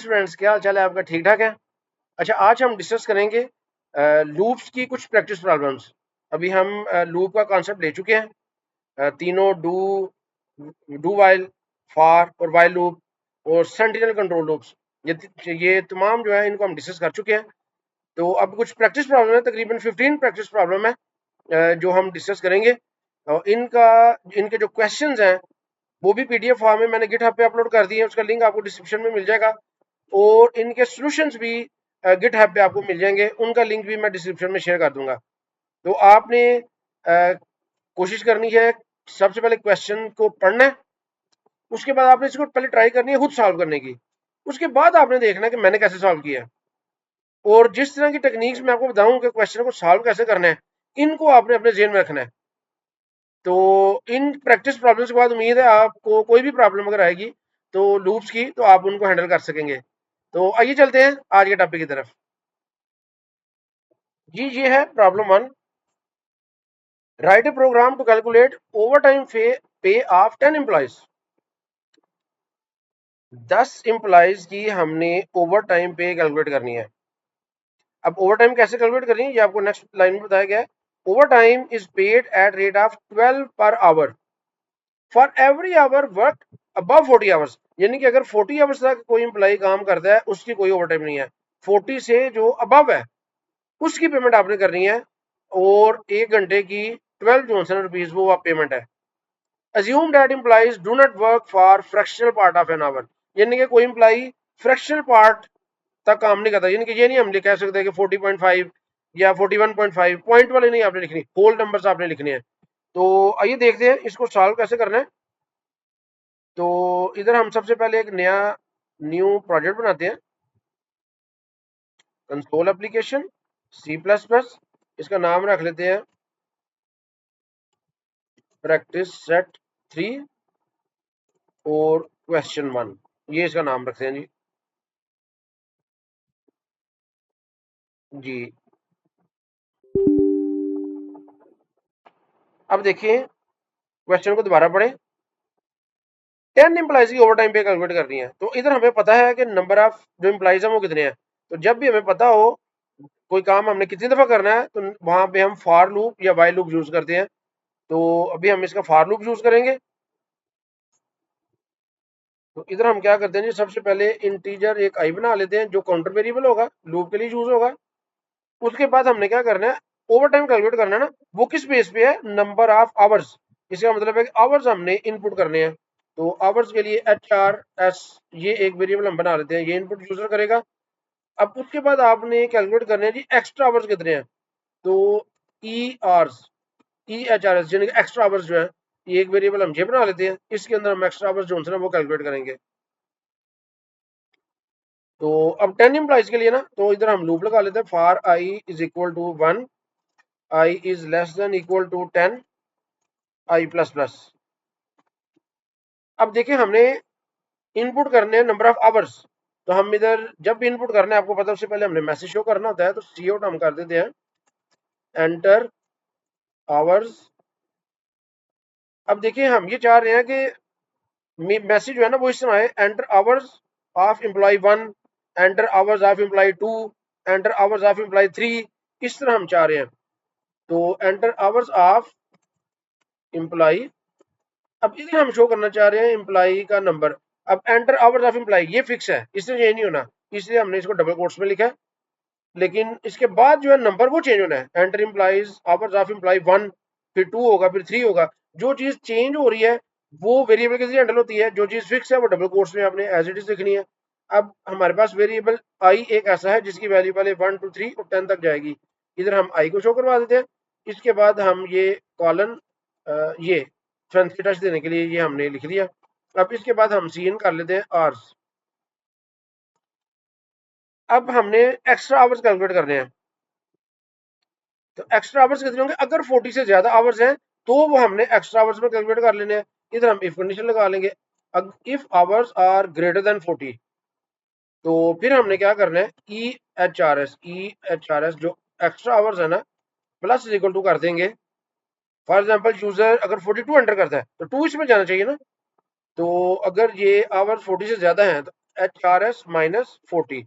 Students, क्या हाल चाल है आपका? ठीक ठाक है? अच्छा, आज हम डिस्कस करेंगे लूप्स की कुछ प्रैक्टिस प्रॉब्लम्स। अभी हम लूप का कॉन्सेप्ट ले चुके हैं, तीनों डू वाइल, फॉर और वाइल लूप और सेंटिनल कंट्रोल लूप्स, ये तमाम जो है इनको हम डिस्कस कर चुके हैं। तो अब कुछ प्रैक्टिस प्रॉब्लम है, तकरीबन 15 प्रैक्टिस प्रॉब्लम है जो हम डिस्कस करेंगे। और इनके जो क्वेश्चंस हैं वो भी पीडीएफ फॉर्म में मैंने गिटहब पे अपलोड कर दिए हैं, उसका लिंक आपको डिस्क्रिप्शन में मिल जाएगा। और इनके सॉल्यूशंस भी गिटहब पे आपको मिल जाएंगे, उनका लिंक भी मैं डिस्क्रिप्शन में शेयर कर दूंगा। तो आपने कोशिश करनी है, सबसे पहले क्वेश्चन को पढ़ना है, उसके बाद आपने इसको पहले ट्राई करनी है खुद सॉल्व करने की, उसके बाद आपने देखना है कि मैंने कैसे सॉल्व किया। और जिस तरह की टेक्निक्स मैं आपको बताऊं कि क्वेश्चन को सॉल्व कैसे करना है, इनको आपने अपने जेहन में रखना है। तो इन प्रैक्टिस प्रॉब्लम्स के बाद उम्मीद है आपको कोई भी प्रॉब्लम अगर आएगी तो लूप्स की, तो आप उनको हैंडल कर सकेंगे। तो आइए चलते हैं आज के टॉपिक की तरफ। जी, ये है problem 1। Write a program to calculate over time pay of 10 employees. 10 employees की हमने ओवर टाइम पे कैलकुलेट करनी है। अब ओवर टाइम कैसे कैलकुलेट करनी है ये आपको नेक्स्ट लाइन में बताया गया है। Over time is paid at rate of 12 per hour for every hour work above 40 hours. यानी कि अगर 40 आवर्स तक कोई एम्प्लॉय काम करता है उसकी कोई ओवर टाइम नहीं है। 40 से जो अबव है उसकी पेमेंट आपने करनी है, और 1 घंटे की 12 जॉनसन रुपीज वो आप पेमेंट है। Assume that employees do not work for fractional part of an hour. यानी कि कोई एम्प्लॉय फ्रैक्शनल पार्ट तक काम नहीं करता। यानी कि ये नहीं हम कह सकते कि 40.5 या 41.5 पॉइंट वाले नहीं आपने लिखनी, होल नंबर्स आपने लिखने हैं। तो आइए देखते हैं इसको सॉल्व कैसे करना है। तो इधर हम सबसे पहले एक न्यू प्रोजेक्ट बनाते हैं, कंसोल एप्लीकेशन C++। इसका नाम रख लेते हैं प्रैक्टिस सेट 3 और क्वेश्चन 1, ये इसका नाम रखते हैं जी। जी, अब देखिए क्वेश्चन को दोबारा पढ़ें। 10 एम्प्लॉइज की ओवर टाइम पे कैलकुलेट करनी है। तो इधर हमें पता है कि नंबर ऑफ जो एम्प्लॉइज हैं वो कितने हैं। तो जब भी हमें पता हो कोई काम हमने कितनी दफा करना है, तो वहां पे हम फॉर लूप या वाइल लूप यूज करते हैं। तो अभी हम इसका फॉर लूप यूज करेंगे। तो इधर हम क्या करते हैं जी, सबसे पहले इंटीजर एक आई बना लेते हैं जो काउंटर वेरिएबल होगा, लूप के लिए यूज होगा। उसके बाद हमने क्या करना है, ओवर टाइम कैलकुलेट करना है ना, वो किस बेस पे है, नंबर ऑफ आवर्स। इसका मतलब है कि आवर्स हमने इनपुट करने हैं। तो आवर्स के लिए HRS ये एक वेरिएबल हम बना लेते हैं, ये इनपुट यूजर करेगा। अब उसके बाद आपने कैलकुलेट करने हैं जी एक्स्ट्रा आवर्स कितने हैं। तो EHRS यानी कि एक्स्ट्रा आवर्स जो है, ये एक वेरिएबल हम ये बना लेते हैं, इसके अंदर हम एक्स्ट्रा आवर्स जो है वो कैलकुलेट करेंगे। तो अब 10 एम्प्लॉइज के लिए ना, तो इधर हम लूप लगा लेते हैं, for I is equal to 1, I is less than equal to 10, I plus plus. अब देखिए हमने इनपुट करने हैं नंबर ऑफ आवर्स। तो हम इधर जब भी इनपुट करना है, आपको पता है उससे पहले हमने मैसेज शो करना होता है। तो सी आउट हम कर देते हैं एंटर आवर्स। अब देखिए हम ये चाह रहे हैं कि मैसेज जो है ना वो इस तरह है, enter hours of employee 1, enter hours of employee 2, enter hours of employee 3। इस तरह हम चाह रहे हैं। तो एंटर आवर्स ऑफ एम्प्लॉय, अब इधर हम शो करना चाह रहे हैं एम्प्लॉय का नंबर। अब एंटर आवर्स ऑफ एम्प्लॉय ये फिक्स है, इससे चेंज नहीं होना, इसलिए हमने इसको डबल कोट्स में लिखा है। लेकिन इसके बाद जो है नंबर वो चेंज होना है, enter employees hours of employee 1, फिर 2 होगा, फिर 3 होगा। जो चीज चेंज हो रही है वो वेरिएबल के जरिए हैंडल होती है, जो चीज फिक्स है वो डबल कोट्स में आपने एज इट इज लिखनी है। अब हमारे पास वेरिएबल आई एक ऐसा है जिसकी वैल्यू पहले 1 2 3 और 10 तक जाएगी। इधर हम आई को शो करवा देते हैं। इसके बाद हम ये कॉलन ये फैंसी टच देने के लिए ये हमने लिख दिया। अब इसके बाद हम सी इन कर लेते हैं आवर्स। अब हमने एक्स्ट्रा आवर्स कैलकुलेट करने हैं। तो एक्स्ट्रा आवर्स कितने होंगे, अगर 40 से ज्यादा आवर्स हैं तो वो हमने एक्स्ट्रा आवर्स में कैलकुलेट कर लेने हैं। इधर हम इफ कंडीशन लगा लेंगे, if hours are greater than 40। तो फिर हमने क्या करना है, ई एच आर एस जो एक्स्ट्रा आवर्स है ना, प्लस इक्वल टू कर देंगे। फॉर एग्जाम्पल यूजर अगर 42 एंटर करता है तो 2 इसमें जाना चाहिए ना। तो अगर ये आवर्स 40 से ज्यादा है तो HRS माइनस 40।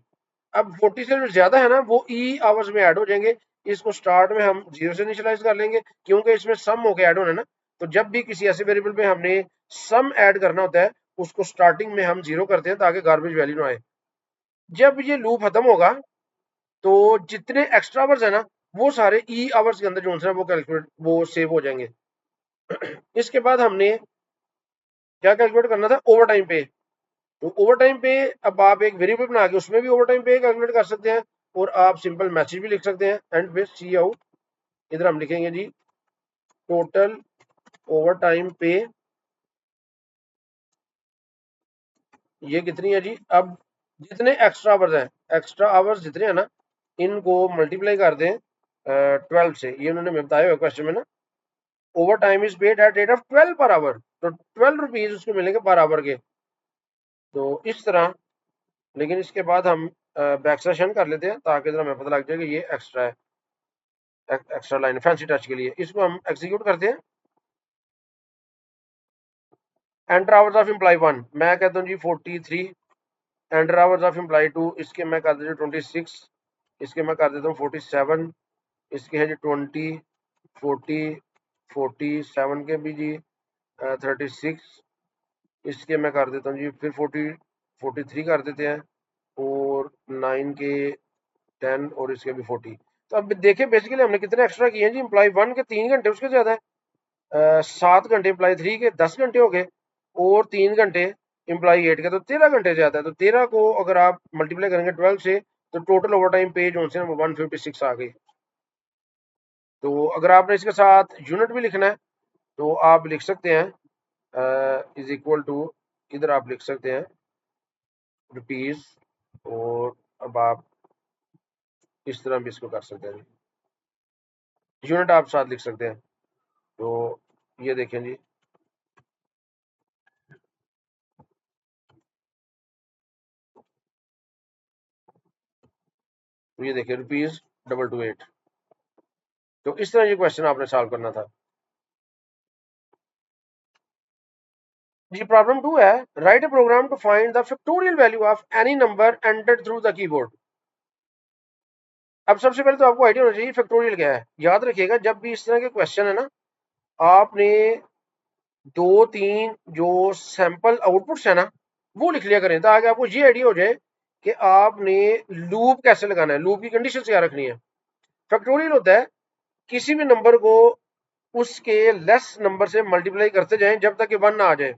अब 40 से जो ज्यादा है ना वो ई आवर्स में ऐड हो जाएंगे। इसको स्टार्ट में हम 0 से इनिशियलाइज कर लेंगे क्योंकि इसमें सम होके ऐड होना है ना। तो जब भी किसी ऐसे वेरिएबल में हमने सम ऐड करना होता है उसको स्टार्टिंग में हम 0 करते हैं ताकि गार्बेज वैल्यू ना आए। जब ये लूप खत्म होगा तो जितने एक्स्ट्रा आवर्स है ना वो सारे ई आवर्स के अंदर जो है वो कैलकुलेट वो सेव हो जाएंगे। इसके बाद हमने क्या कैलकुलेट करना था, ओवर टाइम पे। तो ओवर टाइम पे अब आप एक वेरिएबल बना के उसमें भी ओवर टाइम पे कैलकुलेट कर सकते हैं और आप सिंपल मैसेज भी लिख सकते हैं एंड पे सी आउट। इधर हम लिखेंगे जी टोटल ओवर टाइम पे ये कितनी है जी। अब जितने एक्स्ट्रा आवर्स हैं, एक्स्ट्रा आवर्स जितने हैं ना इनको मल्टीप्लाई कर दें 12 से। ये उन्होंने हमें बताया हुआ क्वेश्चन में ना, over time is paid at rate of 12 per hour. तो 12 रुपीज उसको मिलेंगे पर आवर के। तो इस तरह, लेकिन इसके बाद हम बैक सेशन कर लेते हैं ताकि इधर हमें पता लग जाए कि ये एक्स्ट्रा है, एक्स्ट्रा लाइन फैंसी टच के लिए। इसको हम एग्जीक्यूट करते हैं। एंटर आवर्स ऑफ एम्प्लॉय 1 मैं कहता हूँ जी 43। एंटर आवर्स ऑफ एम्प्लॉय 2 इसके मैं कर देता हूँ 26। इसके मैं कर देता हूँ 47। इसके है जी 20, 40, 47 के भी जी 36। इसके मैं कर देता हूँ जी फिर 43 कर देते हैं और 9 के 10 और इसके भी 40। तो अब देखिए बेसिकली हमने कितने एक्स्ट्रा किए हैं जी। एम्प्लॉय 1 के 3 घंटे उसके ज्यादा है, 7 घंटे। एम्प्लॉय 3 के 10 घंटे हो गए और 3 घंटे एम्प्लॉय 8 के, तो 13 घंटे ज्यादा है। तो 13 को अगर आप मल्टीप्लाई करेंगे 12 से तो टोटल ओवर टाइम पे जो है 156 आ गई। तो अगर आपने इसके साथ यूनिट भी लिखना है तो आप लिख सकते हैं इज इक्वल टू, इधर आप लिख सकते हैं रुपीज। और अब आप इस तरह भी इसको कर सकते हैं, यूनिट आप साथ लिख सकते हैं। तो ये देखें जी, तो ये देखिए रुपीज 228। तो इस तरह ये क्वेश्चन आपने सॉल्व करना था जी। प्रॉब्लम 2 है, write a program to find the factorial value of any number entered through the keyboard. अब सबसे पहले तो आपको आइडिया होना चाहिए फैक्टोरियल क्या है। याद रखिएगा जब भी इस तरह के क्वेश्चन है ना, आपने 2-3 जो सैंपल आउटपुट्स है ना वो लिख लिया करें ताकि आपको ये आइडिया हो जाए कि आपने लूप कैसे लगाना है, लूप की कंडीशन क्या रखनी है। फैक्टोरियल होता है किसी भी नंबर को उसके लेस नंबर से मल्टीप्लाई करते जाएं जब तक कि 1 ना आ जाए।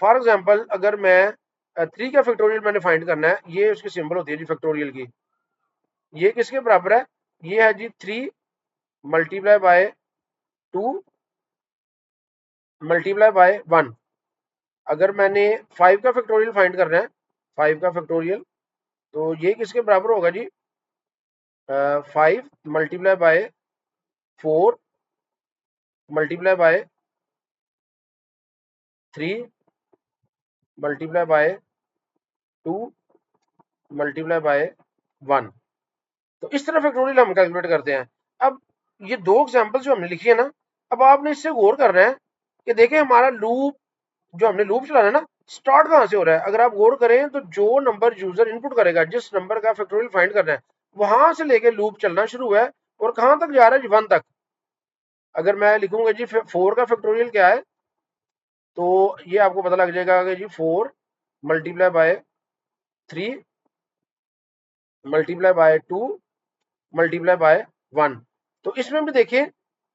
फॉर एग्जाम्पल अगर मैं 3 का फैक्टोरियल मैंने फाइंड करना है, ये उसकी सिंबल होती है जी फैक्टोरियल की। ये किसके बराबर है, ये है जी 3 मल्टीप्लाई बाय 2 मल्टीप्लाई बाय 1। अगर मैंने 5 का फैक्टोरियल फाइंड करना है, 5 का फैक्टोरियल, तो ये किसके बराबर होगा जी, 5 multiply by 4 multiply bye 3 multiply by 2 multiply bye 1। तो इस तरह फैक्टोरियल हम कैलकुलेट करते हैं। अब ये दो एग्जांपल जो हमने लिखी है ना, अब आपने इससे गौर करना है कि देखें हमारा लूप जो हमने लूप चलाना है ना स्टार्ट कहाँ से हो रहा है। अगर आप गौर करें तो जो नंबर यूजर इनपुट करेगा, जिस नंबर का फैक्टोरियल फाइंड करना है, वहां से लेके लूप चलना शुरू हुआ है और कहां तक जा रहा है जी, 1 तक। अगर मैं लिखूंगा जी 4 का फैक्टोरियल क्या है, तो ये आपको पता लग जाएगा कि जी 4 multiply bye 3 multiply by 2 multiply bye 1। तो इसमें भी देखिए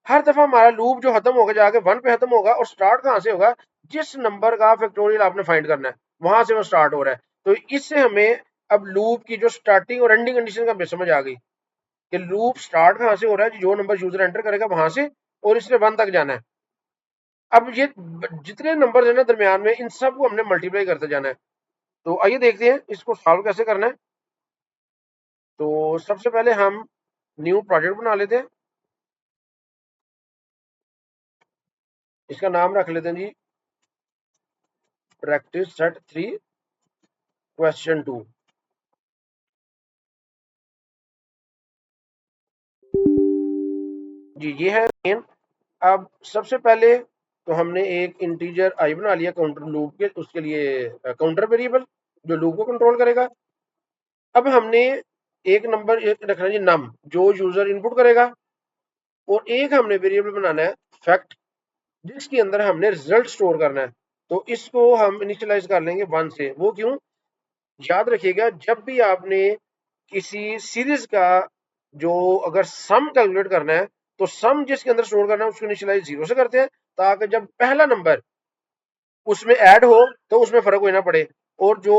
हर दफा हमारा लूप जो खत्म होगा जाके 1 पे खत्म होगा और स्टार्ट कहां से होगा, जिस नंबर का फैक्टोरियल आपने फाइंड करना है वहां से वो स्टार्ट हो रहा है। तो इससे हमें अब लूप की जो स्टार्टिंग और एंडिंग कंडीशन का समझ आ गई कि लूप स्टार्ट कहां से हो रहा है, जो नंबर यूजर एंटर करेगा वहां से, और इसने 1 तक जाना है। अब ये जितने नंबर है ना दरमियान में, इन सबको हमने मल्टीप्लाई करते जाना है। तो आइए देखते हैं इसको सॉल्व कैसे करना है। तो सबसे पहले हम न्यू प्रोजेक्ट बना लेते हैं। इसका नाम रख लेते हैं जी प्रैक्टिस सेट 3 क्वेश्चन 2। जी ये है मेन। अब सबसे पहले तो हमने एक इंटीजर आई बना लिया काउंटर लूप के, उसके लिए काउंटर वेरिएबल। जो लूप को कंट्रोल करेगा। अब हमने एक नंबर एक रखना है जी नम, जो यूजर इनपुट करेगा, और एक हमने वेरिएबल बनाना है फैक्ट, जिसके अंदर हमने रिजल्ट स्टोर करना है। तो इसको हम इनिशियलाइज कर लेंगे 1 से। वो क्यों? याद रखिएगा, जब भी आपने किसी सीरीज का जो अगर सम कैलकुलेट करना है, तो सम जिसके अंदर स्टोर करना है उसको इनिशियलाइज 0 से करते हैं, ताकि जब पहला नंबर उसमें ऐड हो तो उसमें फर्क होना पड़े। और जो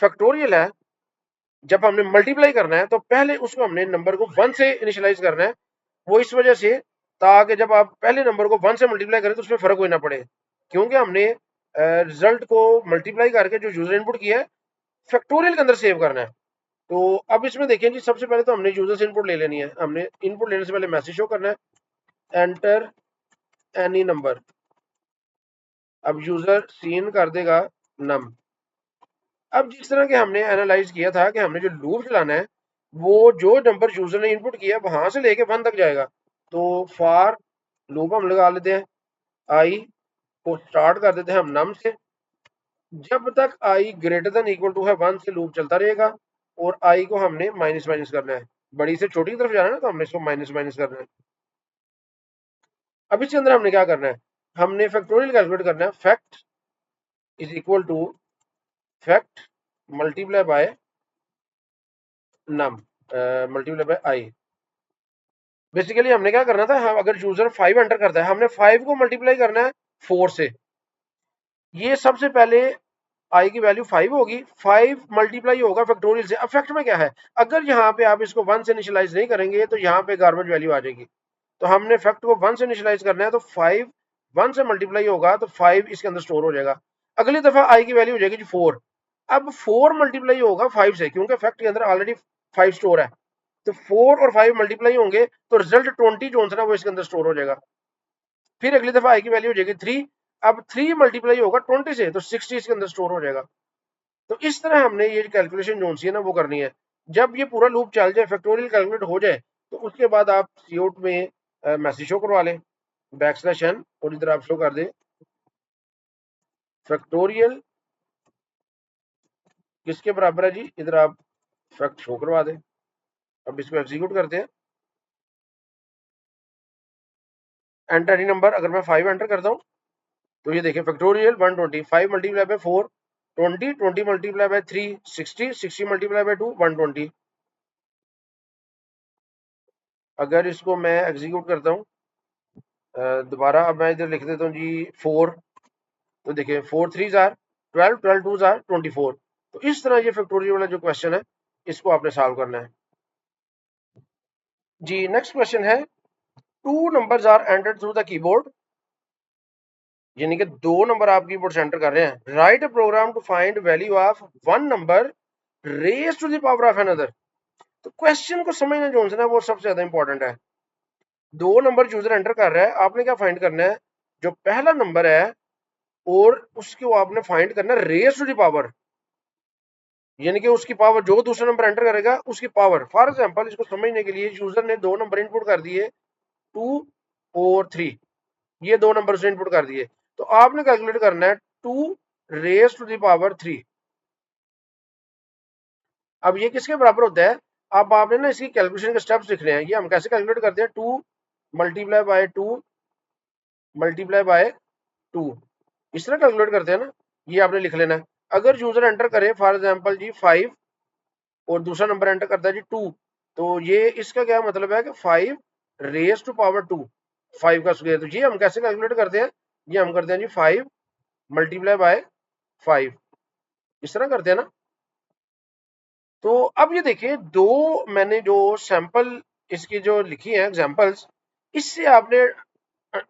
फैक्टोरियल है, जब हमने मल्टीप्लाई करना है तो पहले उसको हमने नंबर को 1 से इनिशियलाइज करना है। वो इस वजह से, ताकि जब आप पहले नंबर को 1 से मल्टीप्लाई करें तो उसमें फर्क होना पड़े, क्योंकि हमने रिजल्ट को मल्टीप्लाई करके जो यूजर इनपुट किया है फैक्टोरियल के अंदर सेव करना है। तो अब इसमें देखें जी, सबसे पहले तो हमने यूजर से इनपुट ले लेनी है। हमने इनपुट लेने से पहले मैसेज शो करना है, एंटर एनी नंबर। अब यूजर सीन कर देगा नम। अब जिस तरह के हमने एनालाइज किया था कि हमने जो लूप चलाना है, वो जो नंबर यूजर ने इनपुट किया वहां से लेके 1 तक जाएगा। तो फॉर लूप हम लगा लेते हैं, आई को स्टार्ट कर देते हैं हम नम से। जब तक आई ग्रेटर देन इक्वल टू है 1 से लूप चलता रहेगा, और आई को हमने माइनस माइनस करना है। बड़ी से छोटी की तरफ जाना है ना, तो हमने इसको माइनस माइनस करना है। अब इसके अंदर हमने क्या करना है, हमने फैक्टोरियल कैलकुलेट करना है। Fact is equal to fact multiply by num, multiply by I. Basically हमने क्या करना था, हम अगर यूजर 5 एंटर करता है, हमने 5 को मल्टीप्लाई करना है 4 से। ये सबसे पहले आई की वैल्यू 5 होगी, 5 मल्टीप्लाई होगा फैक्टोरियल से। अब फैक्ट में क्या है, अगर यहाँ पे आप इसको 1 से इनिशियलाइज नहीं करेंगे तो यहाँ पे गार्बेज वैल्यू आ जाएगी। तो हमने फैक्ट को 1 से इनिशियलाइज करना है, तो 5 1 से मल्टीप्लाई होगा तो 5 इसके अंदर स्टोर हो जाएगा। अगली दफा आई की वैल्यू हो जाएगी जी 4। अब 4 मल्टीप्लाई होगा 5 से, क्योंकि फैक्ट के अंदर ऑलरेडी 5 स्टोर है। तो 4 और 5 मल्टीप्लाई होंगे तो रिजल्ट 20 जो है ना वो इसके अंदर स्टोर हो जाएगा। फिर अगली दफा आई की वैल्यू हो जाएगी 3। अब 3 मल्टीप्लाई होगा 20 से, तो 60 इसके अंदर स्टोर हो जाएगा। तो इस तरह हमने ये कैलकुलेशन जो सी है ना वो करनी है। जब ये पूरा लूप चल जाए, फैक्टोरियल कैलकुलेट हो जाए, तो उसके बाद आप सीआउट में मैसेज शो करवा लें \n, और इधर आप शो कर दें फैक्टोरियल किसके बराबर है जी, इधर आप फैक्ट शो करवा दें। अब इसको एग्जीक्यूट करते हैं, एंटर एनी नंबर। अगर मैं 5 एंटर करता हूँ तो ये देखिए factorial 120, 5 multiply by 4 20, 20 multiply by 3 60, 60 multiply by 2 120। अगर इसको मैं एग्जीक्यूट करता हूँ दोबारा, अब मैं इधर लिख देता हूँ जी 4। तो देखिए 4 3 जार 12, 12 2 जार 24। तो इस तरह ये फैक्टोरियल वाला जो क्वेश्चन है, इसको आपने सॉल्व करना है जी। नेक्स्ट क्वेश्चन है, 2 numbers are entered through the keyboard, यानी कि 2 नंबर आप कीबोर्ड से एंटर कर रहे हैं। Write a program to find value of 1 number raise to the power of another. तो क्वेश्चन को समझना जो है ना वो सबसे ज्यादा इंपॉर्टेंट है। 2 नंबर यूजर एंटर कर रहा है, आपने क्या फाइंड करना है, जो पहला नंबर है और उसको आपने फाइंड करना है रेज टू द पावर, यानी कि उसकी पावर, जो दूसरा नंबर एंटर करेगा उसकी पावर। फॉर एग्जांपल, इसको समझने के लिए यूजर ने 2 नंबर इनपुट कर दिए 2 और 3, ये 2 नंबर उसने इनपुट कर दिए। तो आपने कैलकुलेट करना है 2 रेज टू द पावर 3। अब ये किसके बराबर होता है, अब आपने ना इसकी कैलकुलेशन के स्टेप्स लिखने हैं। ये हम कैसे कैलकुलेट करते हैं, 2 मल्टीप्लाई बाय 2 मल्टीप्लाई बाय 2, इस तरह कैलकुलेट करते हैं ना। ये आपने लिख लेना है। अगर यूजर एंटर करे फॉर एग्जांपल जी 5 और दूसरा नंबर एंटर करता है जी 2, तो ये इसका क्या मतलब है कि 5 रेज टू पावर 2, 5 का स्क्वायर। तो ये हम कैसे कैलकुलेट करते हैं, ये हम करते हैं जी 5 मल्टीप्लाई बाय 5, इस तरह करते हैं ना। तो अब ये देखिए, दो मैंने जो सैंपल इसकी जो लिखी है एग्जांपल्स, इससे आपने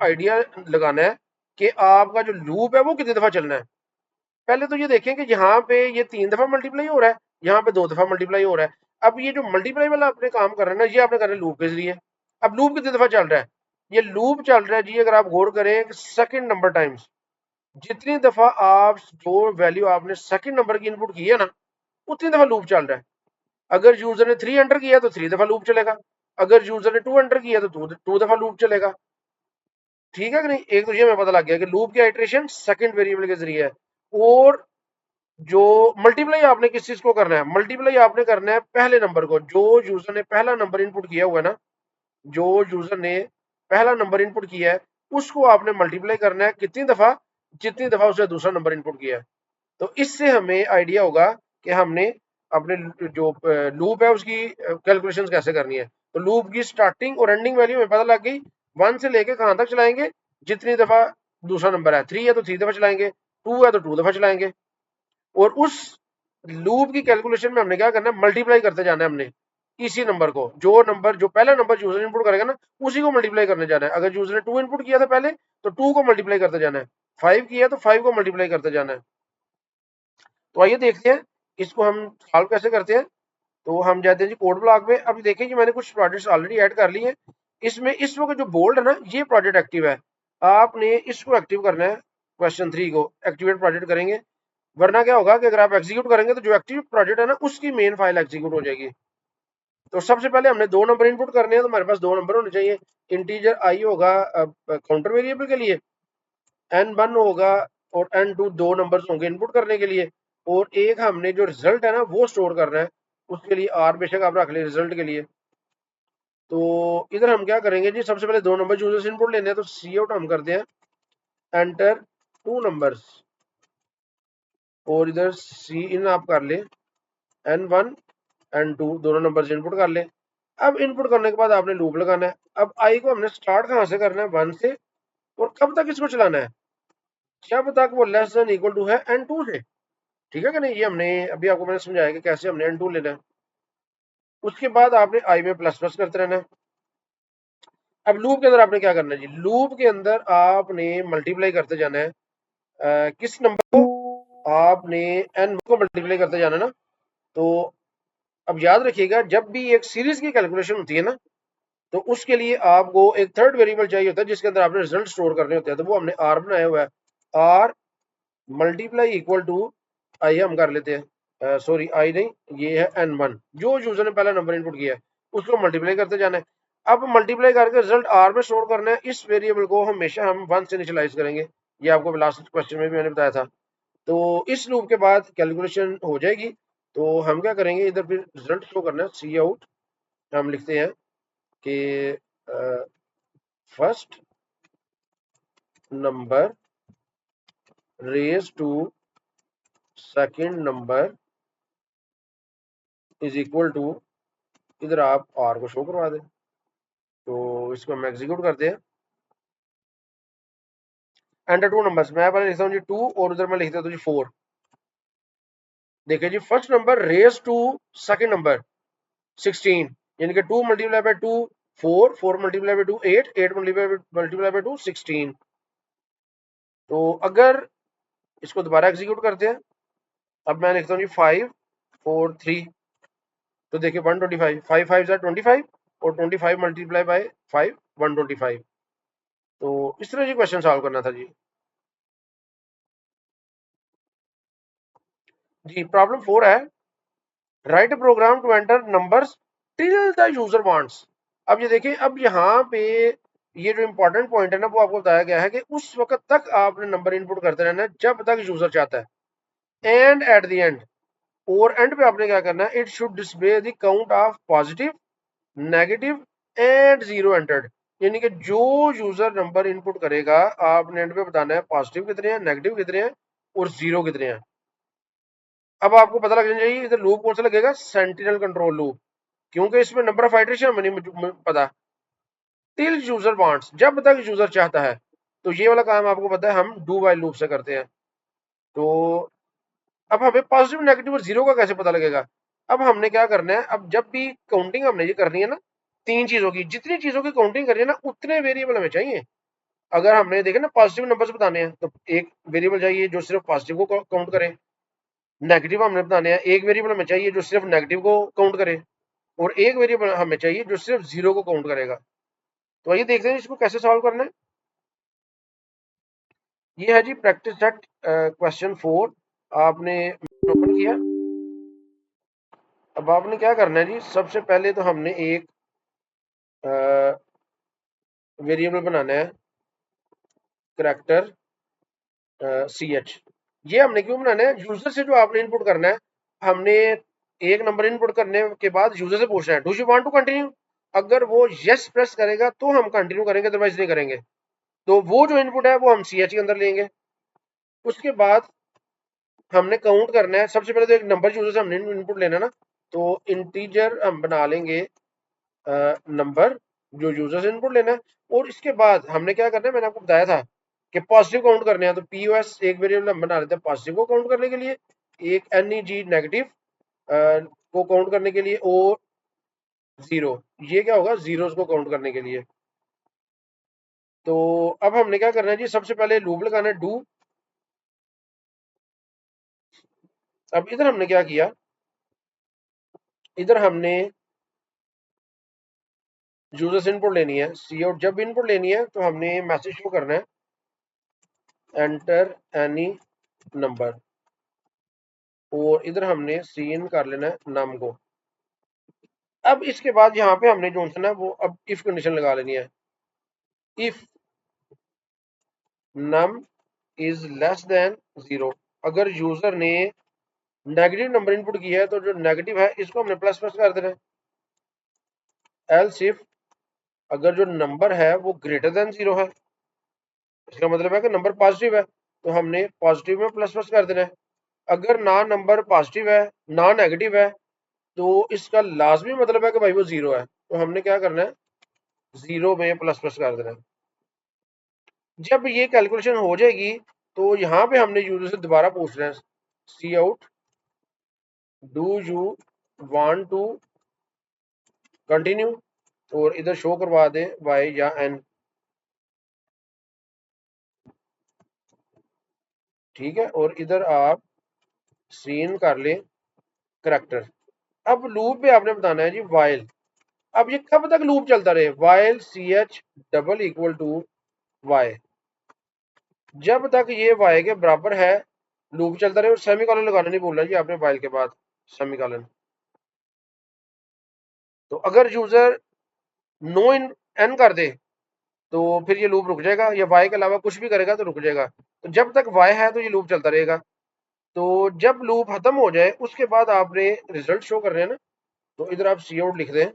आइडिया लगाना है कि आपका जो लूप है वो कितनी दफा चलना है। पहले तो ये देखें कि यहाँ पे ये 3 दफा मल्टीप्लाई हो रहा है, यहाँ पे 2 दफा मल्टीप्लाई हो रहा है। अब ये जो मल्टीप्लाई वाला आपने काम कर रहा है ना, ये आपने करना है लूप के जरिए। अब लूप कितनी दफा चल रहा है, ये लूप चल रहा है जी, अगर आप गौर करें सेकंड नंबर टाइम्स, जितनी दफा आप जो वैल्यू आपने सेकंड नंबर की इनपुट की है ना, उतनी दफा लूप चल रहा है। अगर यूजर ने 3 एंटर किया तो 3 दफा लूप चलेगा, अगर यूजर ने 2 एंटर किया तो 2 दफा लूप चलेगा। ठीक है कि नहीं, एक तो ये हमें पता लग गया कि लूप की आइट्रेशन सेकंड वेरिएबल के जरिए है। और जो मल्टीप्लाई आपने किस चीज को करना है, मल्टीप्लाई आपने करना है पहले नंबर को, जो यूजर ने पहला नंबर इनपुट किया हुआ है ना, जो यूजर ने पहला नंबर इनपुट किया है उसको आपने मल्टीप्लाई करना है कितनी दफा, जितनी दफा उसने दूसरा नंबर इनपुट किया है। तो इससे हमें आइडिया होगा कि हमने अपने जो लूप है उसकी कैलकुलेशन कैसे करनी है। तो लूप की स्टार्टिंग और एंडिंग वैल्यू हमें पता लग गई, 1 से लेके कहां तक चलाएंगे, जितनी दफा दूसरा नंबर है, 3 है तो 3 दफा चलाएंगे, 2 है तो 2 दफा चलाएंगे। और उस लूप की कैलकुलेशन में हमने क्या करना है, मल्टीप्लाई करते जाना है हमने इसी नंबर को, जो नंबर जो पहला नंबर यूजर इनपुट करेगा ना उसी को मल्टीप्लाई करने जाना है। अगर यूजर ने 2 इनपुट किया था पहले तो 2 को मल्टीप्लाई करते जाना है, 5 किया तो 5 को मल्टीप्लाई करते जाना है। तो आइए देखते हैं इसको हम सॉल्व कैसे करते हैं। तो हम जाते हैं जी कोड ब्लॉक में। अब देखें कि मैंने कुछ प्रोजेक्ट्स ऑलरेडी ऐड कर लिए हैं। इसमें इस वक्त जो बोल्ड है ना ये प्रोजेक्ट एक्टिव है, आपने इसको एक्टिव करना है, क्वेश्चन 3 को एक्टिवेट प्रोजेक्ट करेंगे। वरना क्या होगा कि अगर आप एग्जीक्यूट करेंगे तो जो एक्टिव प्रोजेक्ट है ना उसकी मेन फाइल एग्जीक्यूट हो जाएगी। तो सबसे पहले हमने 2 नंबर इनपुट करने हैं, तो हमारे पास 2 नंबर होने चाहिए। इंटीजर आई होगा काउंटर वेरिएबल के लिए, n1 होगा और n2 दो नंबर्स होंगे इनपुट करने के लिए, और एक हमने जो रिजल्ट है ना वो स्टोर करना है, उसके लिए r बेशक आप रख ले रिजल्ट के लिए। तो इधर हम क्या करेंगे जी, सबसे पहले 2 नंबर यूजर से इनपुट लेने हैं, तो सी आउट हम करते हैं एंटर 2 नंबर्स, और इधर सी इन आप कर ले n1 n2 दोनों नंबर इनपुट कर ले। अब इनपुट करने के बाद आपने लूप लगाना है। अब आई को हमने स्टार्ट कहां से करना है, 1 से, और कब तक इसको चलाना है, जब तक वो लेस देन इक्वल टू है n2 से। ठीक है कि नहीं, ये हमने अभी आपको मैंने समझाया कि कैसे हमने n2 लेना है। उसके बाद आपने आई में प्लस प्लस करते रहना है। अब लूप के अंदर आपने क्या करना है जी, लूप के अंदर आपने मल्टीप्लाई करते जाना है किस नंबर को, आपने n को मल्टीप्लाई करते जाना है ना। तो अब याद रखिएगा जब भी एक सीरीज की कैलकुलेशन होती है ना, तो उसके लिए आपको एक थर्ड वेरिएबल चाहिए होता है जिसके अंदर आपने रिजल्ट स्टोर करने होते हैं। तो वो हमने आर बनाया हुआ है, आर मल्टीप्लाई इक्वल टू आई हम कर लेते हैं, सॉरी आई नहीं, ये है n1, जो यूजर ने पहला नंबर इनपुट किया है उसको मल्टीप्लाई करते जाना है। अब मल्टीप्लाई करके रिजल्ट आर में स्टोर करना है। इस वेरिएबल को हमेशा हम 1 से इनिशियलाइज करेंगे, ये आपको लास्ट क्वेश्चन में भी मैंने बताया था। तो इस लूप के बाद कैलकुलेशन हो जाएगी। तो हम क्या करेंगे, इधर फिर रिजल्ट शो करना है, सी आउट हम लिखते हैं कि first number raise to second number is equal to, इधर आप आर को शो करवा दें। तो इसको हम एग्जीक्यूट करते हैं, एंटर 2 नंबर्स, मैं पहले लिखता हूँ जी 2 और उधर मैं लिख देता हूँ जी 4। देखिए जी first number raise to second number 16, यानी कि 2 multiply by 2 4, 4 multiply by 2 8, 8 multiply by 2 16। तो अगर इसको दोबारा एग्जीक्यूट करते हैं, अब मैं लिखता हूँ जी 5 4 3। तो देखिए 125, 5 5 25, और 25 मल्टीप्लाई बाय 5 125। तो इस तरह जी क्वेश्चन सॉल्व करना था जी। जी प्रॉब्लम 4 है, write a program to enter numbers till the user wants. अब ये देखिए, अब यहाँ पे ये जो इंपॉर्टेंट पॉइंट है ना वो आपको बताया गया है कि उस वक्त तक आपने नंबर इनपुट करते रहना है जब तक यूजर चाहता है, एंड एट द एंड, और एंड पे आपने क्या करना है, it should display the count of positive negative and zero entered. यानी कि जो यूजर नंबर इनपुट करेगा आपने एंड पे बताना है पॉजिटिव कितने हैं, नेगेटिव कितने हैं और जीरो कितने हैं। अब आपको पता लगना चाहिए इधर लूप कौन सा लगेगा, सेंटिनल कंट्रोल लूप, क्योंकि इसमें नंबर ऑफ आइटरेशन हमें नहीं पता। टिल यूजर वांट्स, जब तक यूजर चाहता है। तो ये वाला काम आपको पता है हम डू वाइल लूप से करते हैं। तो अब हमें पॉजिटिव नेगेटिव और जीरो का कैसे पता लगेगा। अब हमने क्या करना है, अब जब भी काउंटिंग हमने ये करनी है ना 3 चीजों की, जितनी चीजों की काउंटिंग करनी है ना उतने वेरिएबल हमें चाहिए। अगर हमने देखे ना पॉजिटिव नंबर्स बताने हैं तो एक वेरिएबल चाहिए जो सिर्फ पॉजिटिव को काउंट करे, नेगेटिव हमने बताने हैं एक वेरिएबल हमें चाहिए जो सिर्फ नेगेटिव को काउंट करे, और एक वेरिएबल हमें चाहिए जो सिर्फ जीरो को काउंट करेगा। तो आइए देखते हैं इसको कैसे सॉल्व करना है। ये है जी प्रैक्टिस सेट क्वेश्चन 4, आपने ओपन किया। अब आपने क्या करना है जी, सबसे पहले तो हमने एक वेरिएबल बनाना है, करैक्टर सी एच। ये हमने क्यों बनाना है, यूजर से जो आपने इनपुट करना है, हमने एक नंबर इनपुट करने के बाद यूजर से पूछना है do you want to continue. अगर वो यस प्रेस करेगा तो हम कंटिन्यू करेंगे, अदरवाइज नहीं करेंगे। तो वो जो इनपुट है वो हम सी एच के अंदर लेंगे। उसके बाद हमने काउंट करना है, सबसे पहले तो एक नंबर यूजर से हमने इनपुट लेना है ना, तो इंटीजर हम बना लेंगे नंबर जो यूजर से इनपुट लेना है। और इसके बाद हमने क्या करना है, मैंने आपको बताया था कि पॉजिटिव काउंट करने हैं, तो पीओएस एक वेरिएबल हम बना लेते हैं पॉजिटिव को काउंट करने के लिए, एक एनईजी नेगेटिव को काउंट करने के लिए, और जीरो, ये क्या होगा जीरोस को काउंट करने के लिए। तो अब हमने क्या करना है जी, सबसे पहले लूप लगाना है डू। अब इधर हमने क्या किया, इधर हमने यूजर से इनपुट लेनी है सी आउट, जब इनपुट लेनी है तो हमने मैसेज शो करना है एंटर एनी नंबर, और इधर हमने सी इन कर लेना है नम को। अब इसके बाद यहाँ पे हमने जो है वो अब इफ कंडीशन लगा लेनी है, if num is less than zero. अगर यूजर ने नेगेटिव नंबर इनपुट किया है तो जो नेगेटिव है इसको हमने प्लस प्लस कर देना है। एल्स इफ, अगर जो नंबर है वो ग्रेटर देन जीरो है, इसका मतलब है कि नंबर पॉजिटिव है, तो हमने पॉजिटिव में प्लस प्लस कर देना है। अगर ना नंबर पॉजिटिव है ना नेगेटिव है, तो इसका लाजमी मतलब है कि भाई वो जीरो है, तो हमने क्या करना है, जीरो में प्लस प्लस कर देना है। जब ये कैलकुलेशन हो जाएगी तो यहाँ पे हमने यूजर से दोबारा पूछना है see out do you want to continue, और इधर शो करवा दे वाई या एन। ठीक है, और इधर आप सीन कर ले करेक्टर। अब लूप पे आपने बताना है जी वाइल। अब ये कब तक लूप चलता रहे, while C H double equal to Y, जब तक ये वाई के बराबर है लूप चलता रहे। और सेमी कॉलन लगाना नहीं भूलना जी आपने वाइल के बाद, सेमी कॉलन। तो अगर यूजर नो इन एन कर दे तो फिर ये लूप रुक जाएगा, या वाई के अलावा कुछ भी करेगा तो रुक जाएगा। तो जब तक वाई है तो ये लूप चलता रहेगा। तो जब लूप खत्म हो जाए उसके बाद आपने रिजल्ट शो कर रहे हैं ना, तो इधर आप सी आउट लिख दें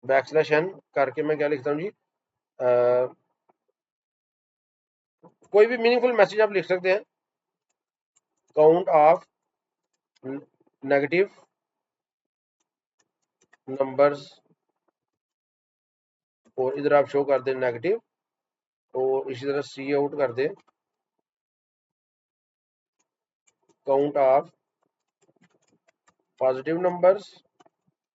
बैकस्लैश एन करके, मैं क्या लिखता हूँ जी, कोई भी मीनिंगफुल मैसेज आप लिख सकते हैं, काउंट ऑफ नेगेटिव नंबर्स, और इधर आप शो कर दें नेगेटिव, और इसी तरह सी आउट कर दें काउंट ऑफ पॉजिटिव नंबर्स,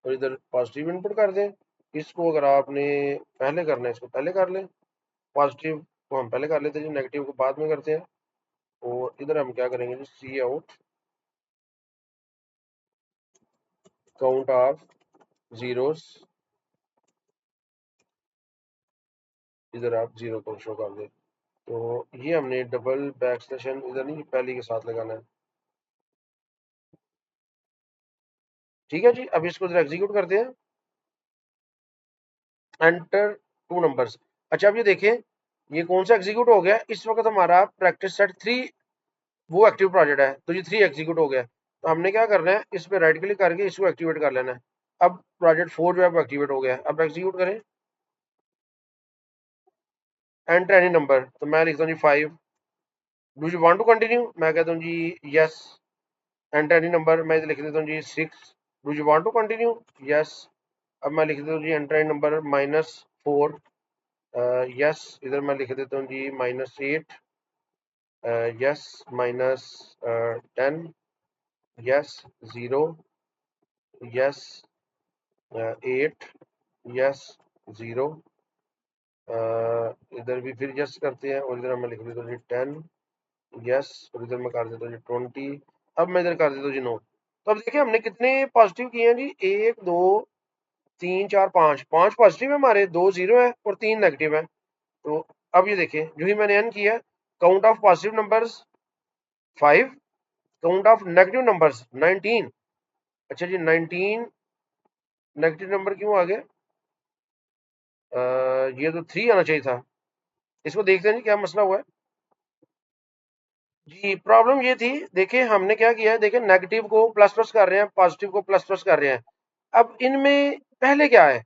और इधर पॉजिटिव इनपुट कर दें। इसको अगर आपने पहले करना है इसको पहले कर लें, पॉजिटिव को हम पहले कर लेते हैं जी, नेगेटिव को बाद में करते हैं। और इधर हम क्या करेंगे जी, सी आउट काउंट ऑफ जीरोस, इधर आप जीरो को शो कर दें। तो ये हमने डबल बैक स्लैश एन इधर नहीं पहले के साथ लगाना है। ठीक है जी, अब इसको जरा एग्जीक्यूट करते हैं, एंटर टू नंबर्स। अच्छा अब ये देखें ये कौन सा एग्जीक्यूट हो गया, इस वक्त हमारा प्रैक्टिस सेट 3 वो एक्टिव प्रोजेक्ट है, तो ये 3 एग्जीक्यूट हो गया। तो हमने क्या करना है, इस पर राइट क्लिक करके इसको एक्टिवेट कर लेना है। अब प्रोजेक्ट 4 जो है वो एक्टिवेट हो गया। अब एग्जीक्यूट करें, एंटर एनी नंबर, तो मैं लिखता हूँ जी 5। Do you want to continue, मैं कहता हूँ जी यस। एंटर एनी नंबर, मैं लिख देता हूँ जी 6। Do you want to continue, yes. अब मैं लिख देता हूँ जी एंटर एनी नंबर -4, यस। इधर मैं लिख देता हूँ जी -8, यस। -10, यस। 0, यस। 8, यस। 0, इधर भी फिर यस करते हैं, और इधर मैं लिख देता हूँ जी 10, यस। और इधर मैं कर देता हूँ जी 20। अब मैं इधर कर देता हूँ जी नो। तो अब देखिए हमने कितने पॉजिटिव किए हैं जी, 1 2 3 4 5, 5 पॉजिटिव है हमारे, 2 जीरो है और 3 नेगेटिव है। तो अब ये देखिए जो ही मैंने एन किया, count of positive numbers 5, count of negative numbers 19। अच्छा जी 19 नेगेटिव नंबर क्यों आ गया, ये तो 3 आना चाहिए था। इसको देखते हैं जी क्या मसला हुआ है। जी, प्रॉब्लम ये थी, देखिए हमने क्या किया है, देखिए नेगेटिव को प्लस प्लस कर रहे हैं, पॉजिटिव को प्लस प्लस कर रहे हैं। अब इनमें पहले क्या है,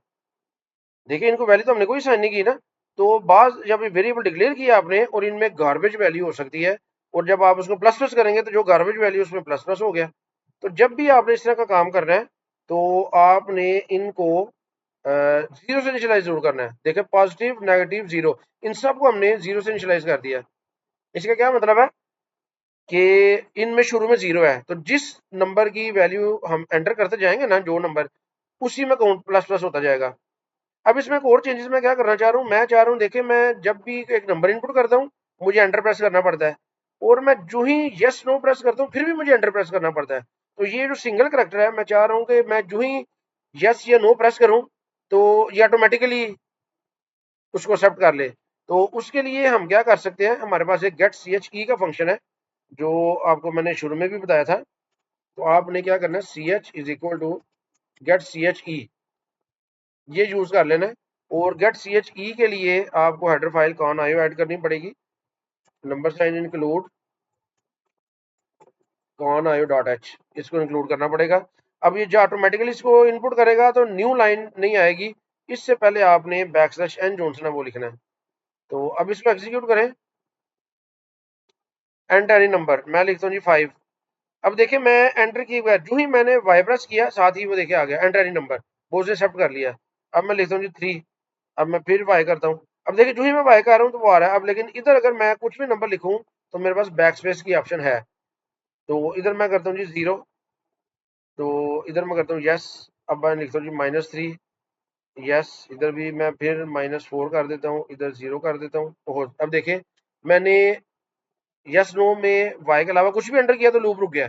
देखिए इनको वैल्यू तो हमने कोई साइन नहीं की ना। तो बाज जब वेरिएबल डिक्लेयर किया आपने और इनमें गार्बेज वैल्यू हो सकती है, और जब आप उसको प्लस प्लस करेंगे तो जो गार्बेज वैल्यू उसमें प्लस प्लस हो गया। तो जब भी आपने इस तरह का काम करना है तो आपने इनको जीरो से इनिशियलाइज जरूर करना है। देखिए पॉजिटिव नेगेटिव जीरो, इन सबको हमने जीरो से इनिशियलाइज कर दिया। इसका क्या मतलब है कि इनमें शुरू में जीरो है, तो जिस नंबर की वैल्यू हम एंटर करते जाएंगे ना, जो नंबर, उसी में काउंट प्लस प्लस होता जाएगा। अब इसमें एक और चेंजेस मैं क्या करना चाह रहा हूँ, मैं चाह रहा हूँ देखिए मैं जब भी एक नंबर इनपुट करता हूँ मुझे एंटर प्रेस करना पड़ता है, और मैं जो ही यस नो प्रेस करता हूँ फिर भी मुझे एंटर प्रेस करना पड़ता है। तो ये जो सिंगल करेक्टर है, मैं चाह रहा हूँ कि मैं जो ही यस या नो प्रेस करूँ तो ये ऑटोमेटिकली उसको एक्सेप्ट कर ले। तो उसके लिए हम क्या कर सकते हैं, हमारे पास एक गेट सी एच ई का फंक्शन है जो आपको मैंने शुरू में भी बताया था। तो आपने क्या करना है, C H is equal to get C H E, ये यूज कर लेना है। और गेट सी एच ई के लिए आपको हेडर फाइल कॉन आयो ऐड करनी पड़ेगी, नंबर साइन इंक्लूड कॉन आयो डॉट एच, इसको इंक्लूड करना पड़ेगा। अब ये जो ऑटोमेटिकली इसको इनपुट करेगा तो न्यू लाइन नहीं आएगी, इससे पहले आपने बैक स्लैश एन जोन्स वो लिखना है। तो अब इसको एग्जीक्यूट करें, एंटर एनी नंबर, मैं लिखता हूँ जी 5। अब देखिए मैं एंटर किए हुआ जो ही मैंने वाई प्रेस किया साथ ही वो देखिए आ गया एंटर एनी नंबर, वो उसने एक्सेप्ट कर लिया। अब मैं लिखता हूँ जी 3। अब मैं फिर वाई करता हूँ, अब देखिए जो ही मैं वाई कर रहा हूँ तो वो आ रहा है। अब लेकिन इधर अगर मैं कुछ भी नंबर लिखूँ तो मेरे पास बैक स्पेस की ऑप्शन है। तो इधर मैं करता हूँ जी 0, तो इधर मैं करता हूँ यस। अब मैं लिखता हूँ जी -3, यस। इधर भी मैं फिर -4 कर देता हूँ, इधर 0 कर देता हूँ। अब देखिए मैंने यस नो में वाई के अलावा कुछ भी एंटर किया तो लूप रुक गया,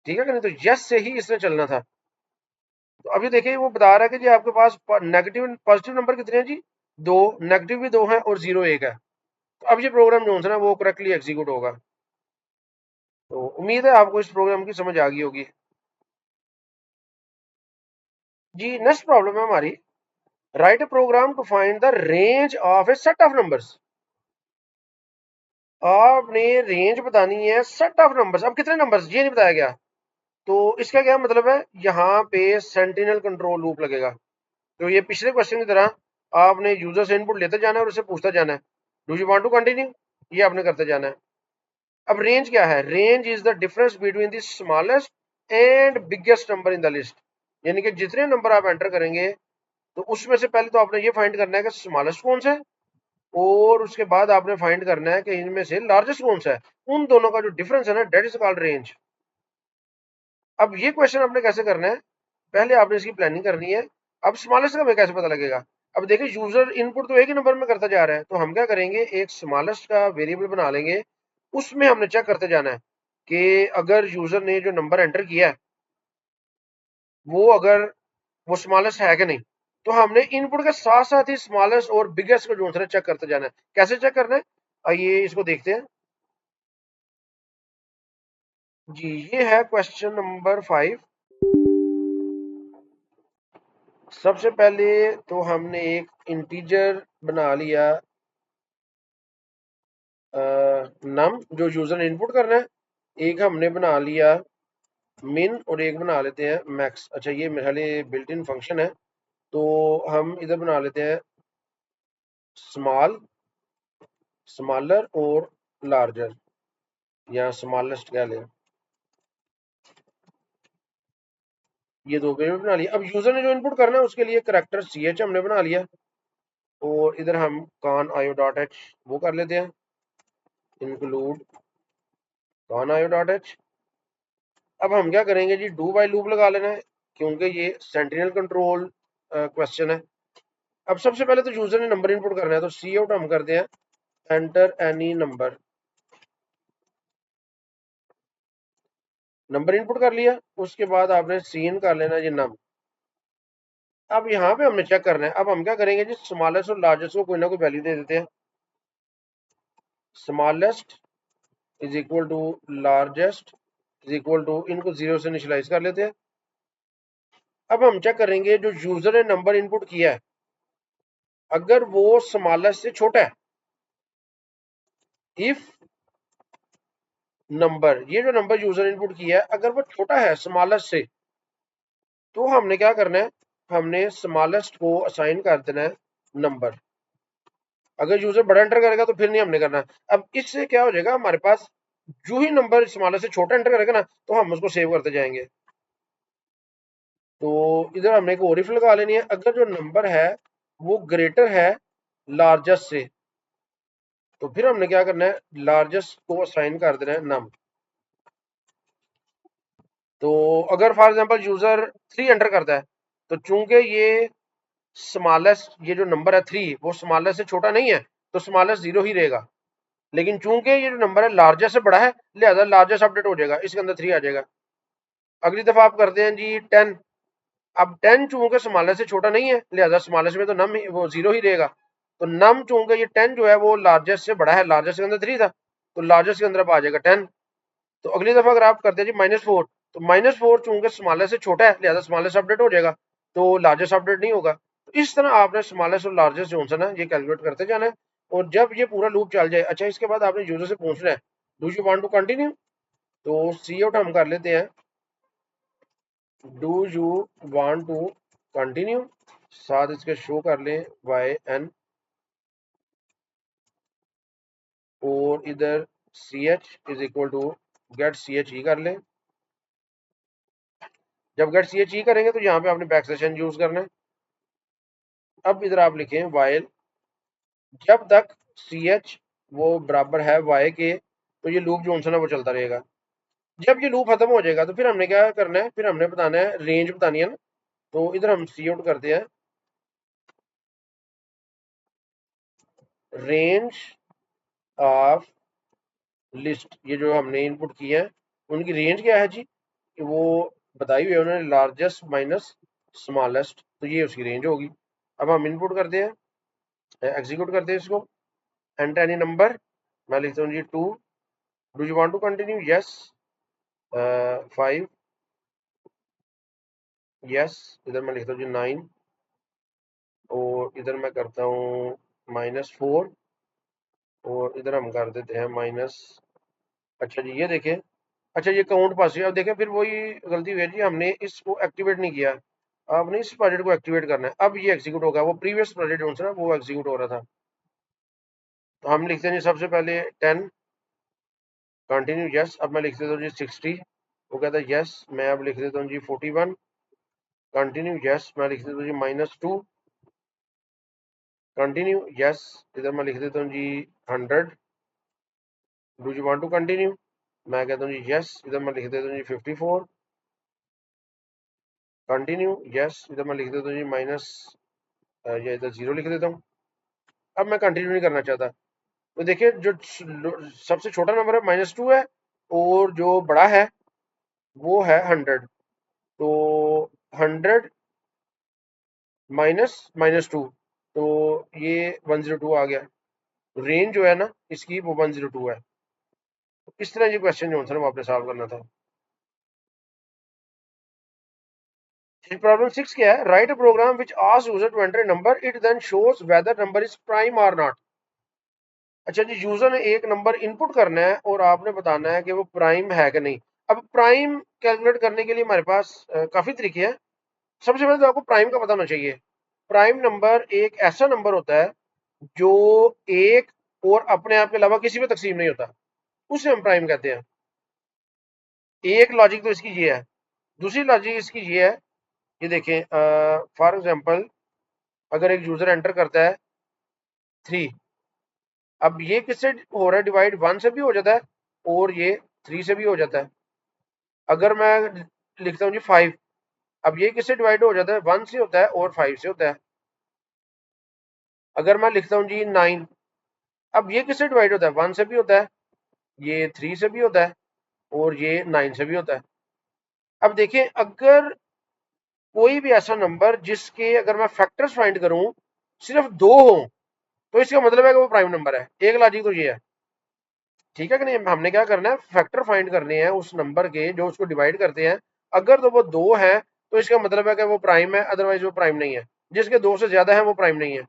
ठीक है कि नहीं। तो यस से ही इसने चलना था। तो अभी देखिए वो बता रहा है कि जी आपके पास नेगेटिव पॉजिटिव नंबर कितने हैं जी, 2, नेगेटिव भी 2 है और 0 1 है। तो अब ये प्रोग्राम जो है ना वो करेक्टली एग्जीक्यूट होगा। तो उम्मीद है आपको इस प्रोग्राम की समझ आ गई होगी। जी नेक्स्ट प्रॉब्लम है हमारी, write a program to find the range of a set of numbers. आपने रेंज बतानी है सेट ऑफ नंबर्स, अब कितने नंबर्स ये नहीं बताया गया। तो इसका क्या मतलब है, यहाँ पे सेंटिनल कंट्रोल लूप लगेगा। तो ये पिछले क्वेश्चन की तरह आपने यूजर से इनपुट लेते जाना है और उससे पूछता जाना है do you want to continue, ये आपने करते जाना है। अब रेंज क्या है, range is the difference between the smallest and biggest number in the list. यानी कि जितने नंबर आप एंटर करेंगे तो उसमें से पहले तो आपने ये फाइंड करना है कि स्मॉलेस्ट कौन सा है, और उसके बाद आपने फाइंड करना है कि इनमें से लार्जेस्ट कौन सा है। उन दोनों का जो डिफरेंस है ना, दैट इज कॉल्ड रेंज। अब ये क्वेश्चन आपने कैसे करना है, पहले आपने इसकी प्लानिंग करनी है। अब स्मॉलेस्ट का हमें कैसे पता लगेगा, अब देखिए यूजर इनपुट तो एक ही नंबर में करता जा रहा है, तो हम क्या करेंगे, एक स्मॉलेस्ट का वेरिएबल बना लेंगे। उसमें हमने चेक करते जाना है कि अगर यूजर ने जो नंबर एंटर किया है वो अगर वो स्मॉलेस्ट है कि नहीं। तो हमने इनपुट के साथ साथ ही स्मॉलेस्ट और बिगेस्ट को जो है चेक करते जाना है। कैसे चेक करना है, आइए इसको देखते हैं। जी ये है क्वेश्चन नंबर 5। सबसे पहले तो हमने एक इंटीजर बना लिया नम, जो यूजर ने इनपुट करना है। एक हमने बना लिया मिन और एक बना लेते हैं मैक्स। अच्छा ये मेरे ख्याल बिल्ट इन फंक्शन है, तो हम इधर बना लेते हैं स्मॉल, स्मॉलर और लार्जर, या स्मॉलेस्ट कह लें। ये दो वेरिएबल बना लिया। अब यूजर ने जो इनपुट करना है उसके लिए करेक्टर सी एच हमने बना लिया, और इधर हम कॉन आयो डॉट एच वो कर लेते हैं, इंक्लूड कॉन आयो डॉट एच। अब हम क्या करेंगे जी, डू बाई लूप लगा लेना है क्योंकि ये सेंटिनल कंट्रोल क्वेश्चन है। अब सबसे पहले तो यूजर ने नंबर इनपुट करना है, तो सी आउट हम करते हैं enter any number, number input कर लिया। उसके बाद आपने सीन कर लेना ये नम। अब यहाँ पे हमने चेक करना है, अब हम क्या करेंगे जी, स्मॉलेस्ट और लार्जेस्ट को कोई ना कोई वैल्यू दे देते हैं। Smallest is equal to largest is equal to, इनको 0 से इनिशियलाइज कर लेते हैं। अब हम चेक करेंगे जो यूजर ने नंबर इनपुट किया है अगर वो स्मॉलेस्ट से छोटा है, इफ नंबर, ये जो नंबर यूजर इनपुट किया है अगर वो छोटा है स्मॉलेस्ट से, तो हमने क्या करना है, हमने स्मॉलेस्ट को असाइन कर देना है नंबर। अगर यूजर बड़ा एंटर करेगा तो फिर नहीं हमने करना। अब इससे क्या हो जाएगा, हमारे पास जो ही नंबर स्मॉलेस्ट से छोटा एंटर करेगा ना, तो हम उसको सेव करते जाएंगे। तो इधर हमने एक और इफ लगा लेनी है, अगर जो नंबर है वो ग्रेटर है लार्जेस्ट से, तो फिर हमने क्या करना है, लार्जेस्ट को असाइन कर देना है नम। तो अगर फॉर एग्जांपल यूजर 3 एंटर करता है, तो चूंकि ये स्मॉलेस्ट, ये जो नंबर है 3 वो स्मॉलेस्ट से छोटा नहीं है, तो स्मॉलेस्ट 0 ही रहेगा। लेकिन चूंकि ये जो नंबर है लार्जेस्ट से बड़ा है, लिहाजा लार्जेस्ट अपडेट हो जाएगा, इसके अंदर 3 आ जाएगा। अगली दफा आप करते हैं जी 10। अब 10 चूंकि स्मॉलेस्ट से छोटा नहीं है, लिहाजा स्मॉलेस्ट में तो नम वो 0 ही रहेगा। तो नम चूंकि ये 10 जो है वो लार्जेस्ट से बड़ा है, लार्जेस्ट के अंदर 3 था, तो लार्जेस्ट के अंदर अब आ जाएगा 10। तो अगली दफा अगर आप करते हैं जी -4, तो -4 चूंकि स्मॉलेस्ट से छोटा है, लिहाजा स्मॉलेस्ट अपडेट हो जाएगा, तो लार्जेस्ट अपडेट नहीं होगा। तो इस तरह आपने स्मॉलेस्ट और लार्जेस्ट जो है ना, ये कैलकुलेट करते जाना है। और जब ये पूरा लूप चल जाए, अच्छा इसके बाद आपने यूजर से पूछना है, do you want to continue. तो सी आउट हम कर लेते हैं, do you want to continue, साथ इसके शो कर लें वाई एन, और इधर C H is equal to get C H E कर लें। जब गेट सी एच ई करेंगे तो यहाँ पे आपने बैक सेशन यूज करना है। अब इधर आप लिखें वाइल, जब तक सी एच वो बराबर है वाई के, तो ये लूप जो है ना वो चलता रहेगा। जब ये लूप खत्म हो जाएगा तो फिर हमने क्या करना है, फिर हमने बताना है रेंज बतानी है ना। तो इधर हम सी आउट करते हैं रेंज ऑफ लिस्ट, ये जो हमने इनपुट किया है उनकी रेंज क्या है जी, कि वो बताई हुई है उन्होंने, लार्जेस्ट माइनस स्मॉलेस्ट, तो ये उसकी रेंज होगी। अब हम इनपुट करते हैं, एग्जीक्यूट करते हैं इसको, एंटर एनी नंबर, मैं लिखता हूँ जी 2, do you want to continue, yes, 5, yes, इधर मैं लिखता हूँ जी 9, और इधर मैं करता हूँ -4, और इधर हम कर देते हैं माइनस, अच्छा जी ये देखें, अच्छा ये काउंट पास हुई। अब देखें फिर वही गलती हुई है जी, हमने इसको एक्टिवेट नहीं किया। आपने इस प्रोजेक्ट को एक्टिवेट करना है, अब ये एग्जीक्यूट होगा, वो प्रीवियस प्रोजेक्ट जो ना वो एग्जीक्यूट हो रहा था। तो हम लिखते हैं जी सबसे पहले 10, कंटिन्यू यस, अब मैं लिख देता हूँ जी 60, वो कहता है यस, मैं अब लिख देता हूँ जी 41, कंटिन्यू यस, मैं लिख देता हूँ जी -2, कंटिन्यू यस, इधर मैं लिख देता हूँ जी 100, do you want to continue, मैं कहता हूँ जी यस, इधर मैं लिख देता हूँ जी 54, कंटिन्यू यस, इधर मैं लिख देता हूँ जी माइनस, या इधर 0 लिख देता हूँ। अब मैं कंटिन्यू नहीं करना चाहता। तो देखिए जो सबसे छोटा नंबर है -2 है, और जो बड़ा है वो है 100। तो 100 माइनस -2, तो ये 102 आ गया। रेंज जो है ना इसकी वो 102 है। इस तरह ये क्वेश्चन जो था ना वो आपने सॉल्व करना था। प्रॉब्लम 6 क्या है, write a program which asks user to enter number, it then shows whether number is prime और नॉट। अच्छा जी, यूजर ने एक नंबर इनपुट करना है और आपने बताना है कि वो प्राइम है कि नहीं। अब प्राइम कैलकुलेट करने के लिए हमारे पास काफी तरीके हैं। सबसे पहले तो आपको प्राइम का पता होना चाहिए। प्राइम नंबर एक ऐसा नंबर होता है जो एक और अपने आप के अलावा किसी में तकसीम नहीं होता, उसे हम प्राइम कहते हैं। एक लॉजिक तो इसकी ये है। दूसरी लॉजिक इसकी ये है, ये देखें, फॉर एग्जांपल अगर एक यूजर एंटर करता है 3, अब ये किससे हो रहा है डिवाइड, 1 से भी हो जाता है और ये 3 से भी हो जाता है। अगर मैं लिखता हूँ जी 5, अब ये किससे डिवाइड हो जाता है, 1 से होता है और 5 से होता है। अगर मैं लिखता हूँ जी 9, अब ये किससे डिवाइड होता है, 1 से भी होता है, ये 3 से भी होता है और ये 9 से भी होता है। अब देखें, अगर कोई भी ऐसा नंबर जिसके अगर मैं फैक्टर्स फाइंड करूं सिर्फ 2 हो, तो इसका मतलब है कि वो प्राइम नंबर है। एक लॉजिक तो ये है, ठीक है कि नहीं। हमने क्या करना है, फैक्टर फाइंड करने हैं उस नंबर के जो उसको डिवाइड करते हैं। अगर तो वो 2 है तो इसका मतलब है कि वो प्राइम है, अदरवाइज वो प्राइम नहीं है। जिसके 2 से ज्यादा है वो प्राइम नहीं है।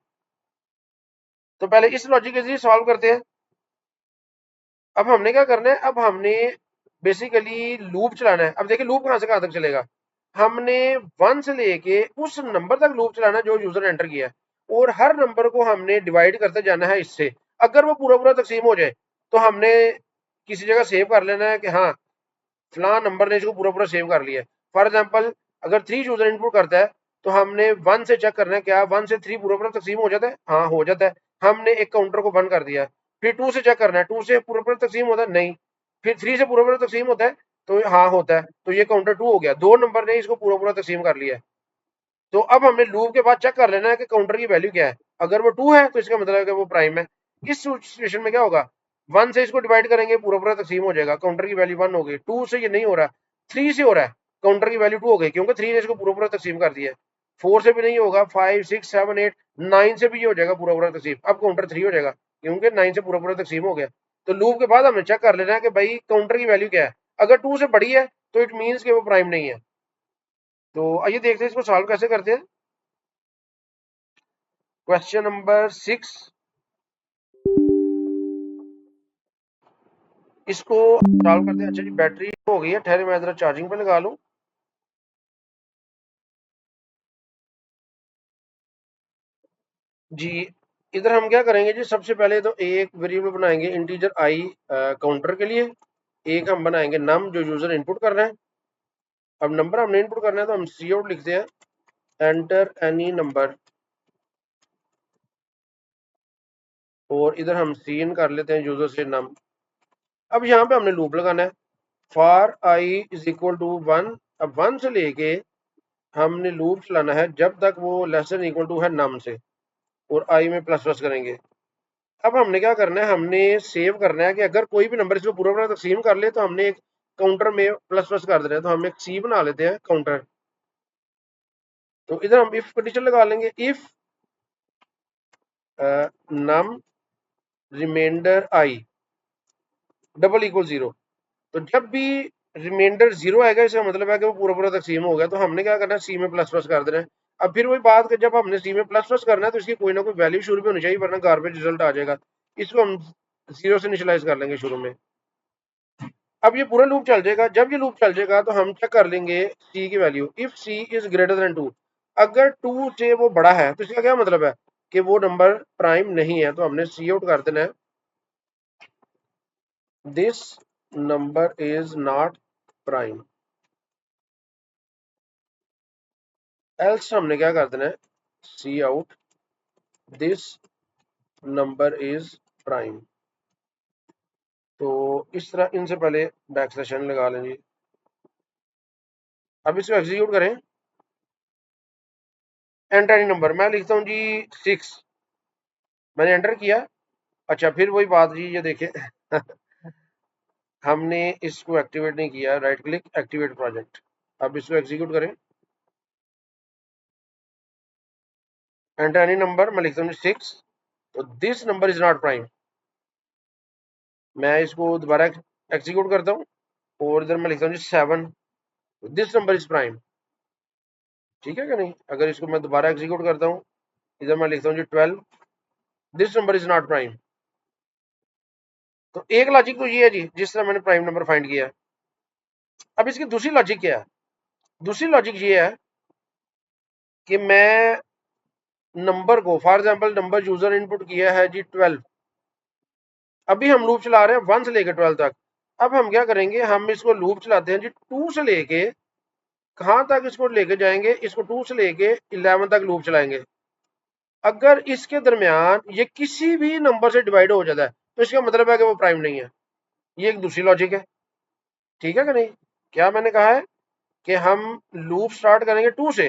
तो पहले इस लॉजिक के जरिए सॉल्व करते हैं। अब हमने क्या करना है, अब हमने बेसिकली लूप चलाना है। अब देखिए लूप कहां से कहां तक चलेगा, हमने 1 से लेके उस नंबर तक लूप चलाना है जो यूजर ने एंटर किया है, और हर नंबर को हमने डिवाइड करते जाना है इससे। अगर वो पूरा पूरा तकसीम हो जाए तो हमने किसी जगह सेव कर लेना है कि हाँ फलां नंबर ने इसको पूरा पूरा सेव कर लिया है। फॉर एग्जाम्पल अगर 3 यूजर इनपुट करता है तो हमने 1 से चेक करना है क्या 1 से 3 पूरा पूरा तकसीम हो जाता है, हाँ हो जाता है, हमने एक काउंटर को बंद कर दिया। फिर 2 से चेक करना है 2 से पूरा पूरा तकसीम होता है, नहीं। फिर 3 से पूरा पूरा तकसीम होता है, तो हाँ होता है, तो ये काउंटर 2 हो गया, 2 नंबर ने इसको पूरा पूरा तकसीम कर लिया है। तो अब हमने लूप के बाद चेक कर लेना है कि काउंटर की वैल्यू क्या है। अगर वो 2 है तो इसका मतलब है कि वो प्राइम है। इस सिचुएशन में क्या होगा, 1 से इसको डिवाइड करेंगे पूरा पूरा तकसीम हो जाएगा, काउंटर की वैल्यू 1 हो गई। 2 से ये नहीं हो रहा, 3 से हो रहा है, काउंटर की वैल्यू 2 हो गई, क्योंकि 3 ने इसको पूरा पूरा तकसीम कर दिया है। 4 से भी नहीं होगा, 5 6 7 8 9 से भी ये हो जाएगा पूरा पूरा तकसीम, अब काउंटर 3 हो जाएगा क्योंकि 9 से पूरा पूरा तकसीम हो गया। तो लूप के बाद हमने चेक कर लेना है कि भाई काउंटर की वैल्यू क्या है। अगर 2 से बड़ी है तो इट मीन्स कि वो प्राइम नहीं है। तो आइए देखते हैं इसको सॉल्व कैसे करते हैं। क्वेश्चन नंबर 6, इसको सॉल्व करते हैं। अच्छा जी बैटरी हो गई है, ठहरे मैं जरा चार्जिंग पे लगा लूं। जी इधर हम क्या करेंगे जी, सबसे पहले तो एक वेरिएबल बनाएंगे इंटीजर आई काउंटर के लिए, एक हम बनाएंगे नम जो यूजर इनपुट कर रहे हैं। अब नंबर हमने इनपुट करना है तो हम सी आउट लिखते हैं, एंटर एनी नंबर, और इधर हम सी इन कर लेते हैं यूजर से नम। अब यहाँ पे हमने लूप लगाना है, for I is equal to 1। अब 1 से लेके हमने लूप चलाना है जब तक वो लेस देन इक्वल टू है नम से, और आई में प्लस प्लस करेंगे। अब हमने क्या करना है, हमने सेव करना है कि अगर कोई भी नंबर इसको पूरा पूरा तकसीम कर ले तो हमने एक काउंटर में प्लस प्लस कर देना है, तो हम एक सी बना लेते हैं काउंटर। तो इधर हम इफ कंडीशन लगा लेंगे, if num remainder I double equal 0। तो जब भी रिमाइंडर 0 आएगा इसका मतलब है कि वो पूरा पूरा तकसीम हो गया। तो हमने क्या करना है, सी में प्लस प्लस कर देना है। अब फिर वही बात कि जब हमने सी में प्लस प्लस करना है तो इसकी कोई ना कोई वैल्यू शुरू में होनी चाहिए, वरना गार्बेज रिजल्ट आ जाएगा। इसको हम 0 से इनिशियलाइज कर लेंगे शुरू में। अब ये पूरा लूप चल जाएगा, जब ये लूप चल जाएगा तो हम चेक कर लेंगे सी की value, if C is greater than 2। अगर 2 से वो बड़ा है तो इसका क्या मतलब है कि वो नंबर प्राइम नहीं है। तो हमने सी आउट कर देना है, this number is not prime. Else हमने क्या कर देना है, see out this number is prime. तो इस तरह इनसे पहले बैक स्लैश लगा लें जी। अब इसको एग्जीक्यूट करें, एंटर एनी नंबर, मैं लिखता हूँ जी 6, मैंने एंटर किया। अच्छा फिर वही बात जी, ये देखिए हमने इसको एक्टिवेट नहीं किया, राइट क्लिक एक्टिवेट प्रोजेक्ट। अब इसको एग्जीक्यूट करें, एंटर एनी नंबर, मैं लिखता हूँ 6। तो this number is not prime, मैं इसको दोबारा एग्जीक्यूट करता हूँ, और इधर मैं लिखता हूँ 7, दिस नंबर इज प्राइम। ठीक है कि नहीं। अगर इसको मैं दोबारा एग्जीक्यूट करता हूँ, इधर मैं लिखता हूँ जी 12, this number is not prime. तो एक लॉजिक तो ये है जी जिस तरह मैंने प्राइम नंबर फाइंड किया है। अब इसकी दूसरी लॉजिक क्या है, दूसरी लॉजिक ये है कि मैं नंबर को, for example number user input किया है जी 12, अभी हम लूप चला रहे हैं 1 से लेकर 12 तक। अब हम क्या करेंगे, हम इसको लूप चलाते हैं जी 2 से लेके कहां तक इसको लेके जाएंगे, इसको 2 से लेके 11 तक लूप चलाएंगे। अगर इसके दरमियान ये किसी भी नंबर से डिवाइड हो जाता है तो इसका मतलब है कि वो प्राइम नहीं है। ये एक दूसरी लॉजिक है, ठीक है कि नहीं। क्या मैंने कहा है कि हम लूप स्टार्ट करेंगे 2 से,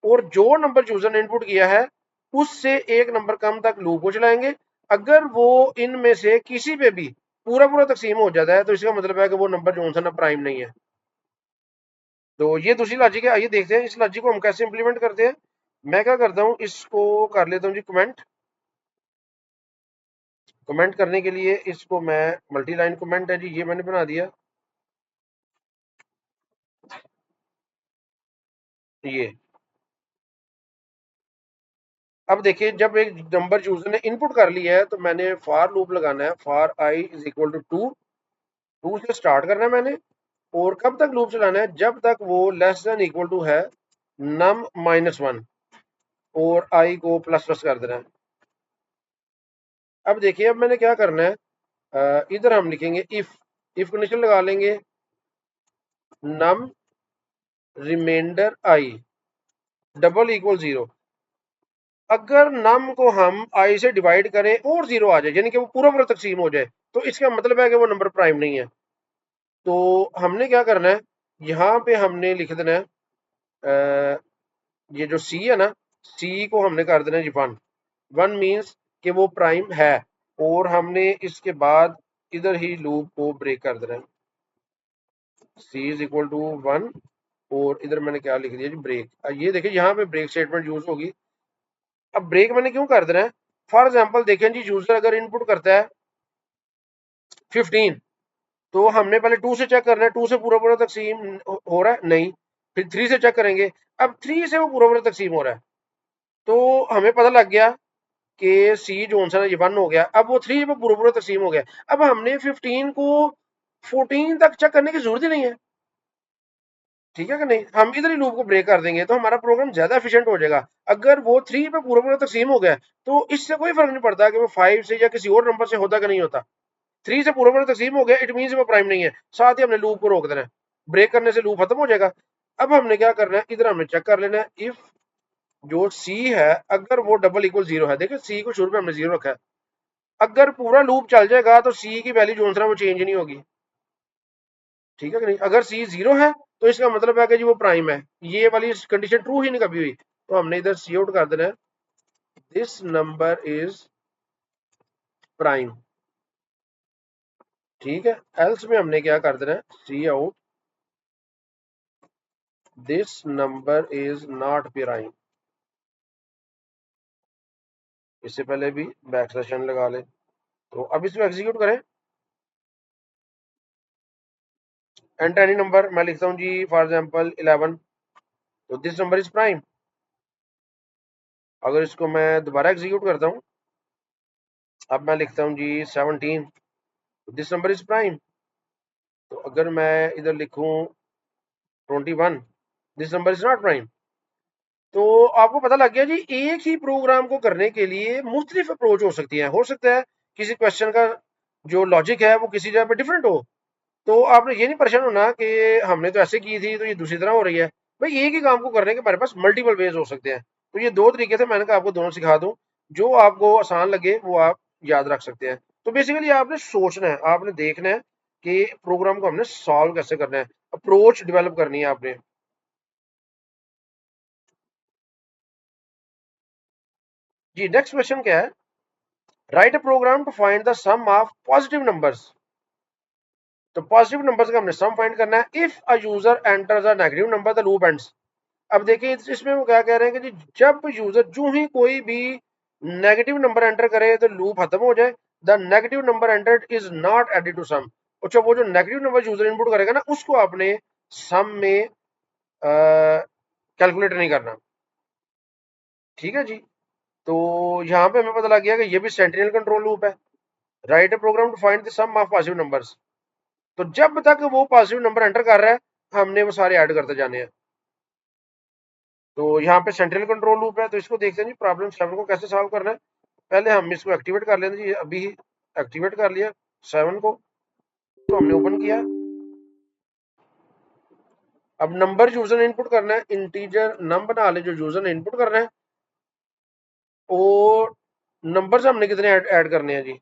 और जो नंबर यूजर ने इनपुट किया है उससे एक नंबर कम तक लूप को चलाएंगे। अगर वो इनमें से किसी पे भी पूरा पूरा तकसीम हो जाता है तो इसका मतलब है कि वो नंबर जो सा ना प्राइम नहीं है। तो ये दूसरी लॉजिक है। आइए देखते हैं इस लॉजिक को हम कैसे इंप्लीमेंट करते हैं। मैं क्या करता हूँ, इसको कर लेता हूँ जी कमेंट। कमेंट करने के लिए इसको मैं, मल्टी लाइन कमेंट है जी, ये मैंने बना दिया ये। अब देखिए जब एक नंबर यूजर ने इनपुट कर लिया है तो मैंने फॉर लूप लगाना है, for I is equal to 2 से स्टार्ट करना है मैंने। और कब तक लूप चलाना है, जब तक वो लेस देन इक्वल टू है num-1 और आई को प्लस प्लस कर देना है। अब देखिए अब मैंने क्या करना है, इधर हम लिखेंगे इफ कंडीशन लगा लेंगे num remainder I double equal 0। अगर नम को हम आई से डिवाइड करें और 0 आ जाए, यानी कि वो पूरा पूरा तकसीम हो जाए, तो इसका मतलब है कि वो नंबर प्राइम नहीं है। तो हमने क्या करना है, यहाँ पे हमने लिख देना है ये जो सी है ना, सी को हमने कर देना है जी 1 मीन्स कि वो प्राइम है। और हमने इसके बाद इधर ही लूप को ब्रेक कर देना है, सी इज इक्वल टू 1। और इधर मैंने क्या लिख दिया जी ब्रेक। ये देखिए यहाँ पे ब्रेक स्टेटमेंट यूज होगी। अब ब्रेक मैंने क्यों कर देना है, फॉर एग्जाम्पल देखें जी, यूजर अगर इनपुट करता है 15, तो हमने पहले 2 से चेक करना है, 2 से पूरा पूरा तकसीम हो रहा है नहीं, फिर 3 से चेक करेंगे। अब 3 से वो पूरा पूरा तकसीम हो रहा है, तो हमें पता लग गया कि सी जो सा ये 1 हो गया। अब वो 3 पे पूरा पूरा तकसीम हो गया। अब हमने 15 को 14 तक चेक करने की जरूरत ही नहीं है, ठीक है कि नहीं। हम इधर ही लूप को ब्रेक कर देंगे तो हमारा प्रोग्राम ज्यादा एफिशिएंट हो जाएगा। अगर वो 3 पे पूरा पूरा तकसीम हो गया तो इससे कोई फर्क नहीं पड़ता कि वो 5 से या किसी और नंबर से होता कि नहीं होता। 3 से पूरा पूरा तकसीम हो गया, इट मीन वो प्राइम नहीं है। साथ ही हमने लूप को रोक देना है, ब्रेक करने से लूप खत्म हो जाएगा। अब हमने क्या करना है, इधर हमने चेक कर लेना है इफ जो सी है अगर वो डबल इक्वल 0 है। देखिए सी को शुरू में हमने 0 रखा है, अगर पूरा लूप चल जाएगा तो सी की वैल्यू जो है वो चेंज नहीं होगी, ठीक है कि नहीं। अगर सी 0 है तो इसका मतलब है कि जी वो प्राइम है, ये वाली कंडीशन ट्रू ही नहीं कभी हुई। तो हमने इधर सी आउट कर देना है दिस नंबर इज प्राइम, ठीक है। एल्स में हमने क्या कर देना है, see out this number is not prime. इससे पहले भी बैक स्लैश लगा ले। तो अब इसको एग्जीक्यूट करें, एंटर एनी नंबर। मैं लिखता हूँ जी फॉर एग्जांपल 11, तो दिस नंबर इज प्राइम। अगर इसको मैं दोबारा एग्जीक्यूट करता हूँ, अब मैं लिखता हूँ जी 17, तो दिस नंबर इज प्राइम। तो अगर मैं इधर लिखूँ 21, this number is not prime. तो आपको पता लग गया जी, एक ही प्रोग्राम को करने के लिए मुख्तलिफ अप्रोच हो सकती है। हो सकता है किसी क्वेश्चन का जो लॉजिक है वो किसी जगह पे डिफरेंट हो, तो आपने ये नहीं परेशान होना कि हमने तो ऐसे की थी तो ये दूसरी तरह हो रही है। भाई एक ही काम को करने के हमारे पास मल्टीपल वेज हो सकते हैं। तो ये दो तरीके थे, मैंने कहा आपको दोनों सिखा दूं, जो आपको आसान लगे वो आप याद रख सकते हैं। तो बेसिकली आपने सोचना है, आपने देखना है कि प्रोग्राम को हमने सॉल्व कैसे करना है, अप्रोच डेवलप करनी है आपने। जी नेक्स्ट क्वेश्चन क्या है, write a program to find the sum of positive numbers. तो पॉजिटिव नंबर्स का हमने सम फाइंड करना है। If a user enters a negative number the loop ends. अब देखिए इसमें वो क्या कह रहे हैं कि जी जब यूजर जो ही कोई भी नेगेटिव नंबर एंटर करे तो लूप खत्म हो जाए। The negative number entered is not added to sum. अच्छा वो जो नेगेटिव नंबर यूजर इनपुट करेगा ना उसको आपने सम में कैलकुलेट नहीं करना, ठीक है जी। तो यहाँ पे हमें पता लग गया कि ये भी सेंटिनल कंट्रोल लूप है। Write a program to find the sum of positive numbers. तो जब तक वो पॉजिटिव नंबर एंटर कर रहा है हमने वो सारे ऐड करते जाने हैं। तो यहाँ पे सेंट्रल कंट्रोल लूप है, तो इसको देखते हैं जी प्रॉब्लम 7 को कैसे सॉल्व करना है। पहले हम इसको एक्टिवेट कर लेते हैं जी, अभी एक्टिवेट कर लिया 7 को, तो हमने ओपन किया। अब नंबर यूजर ने इनपुट करना है, इंटीजर नम बना ले जो यूजर ने इनपुट करना है। और नंबर हमने कितने ऐड करने हैं जी,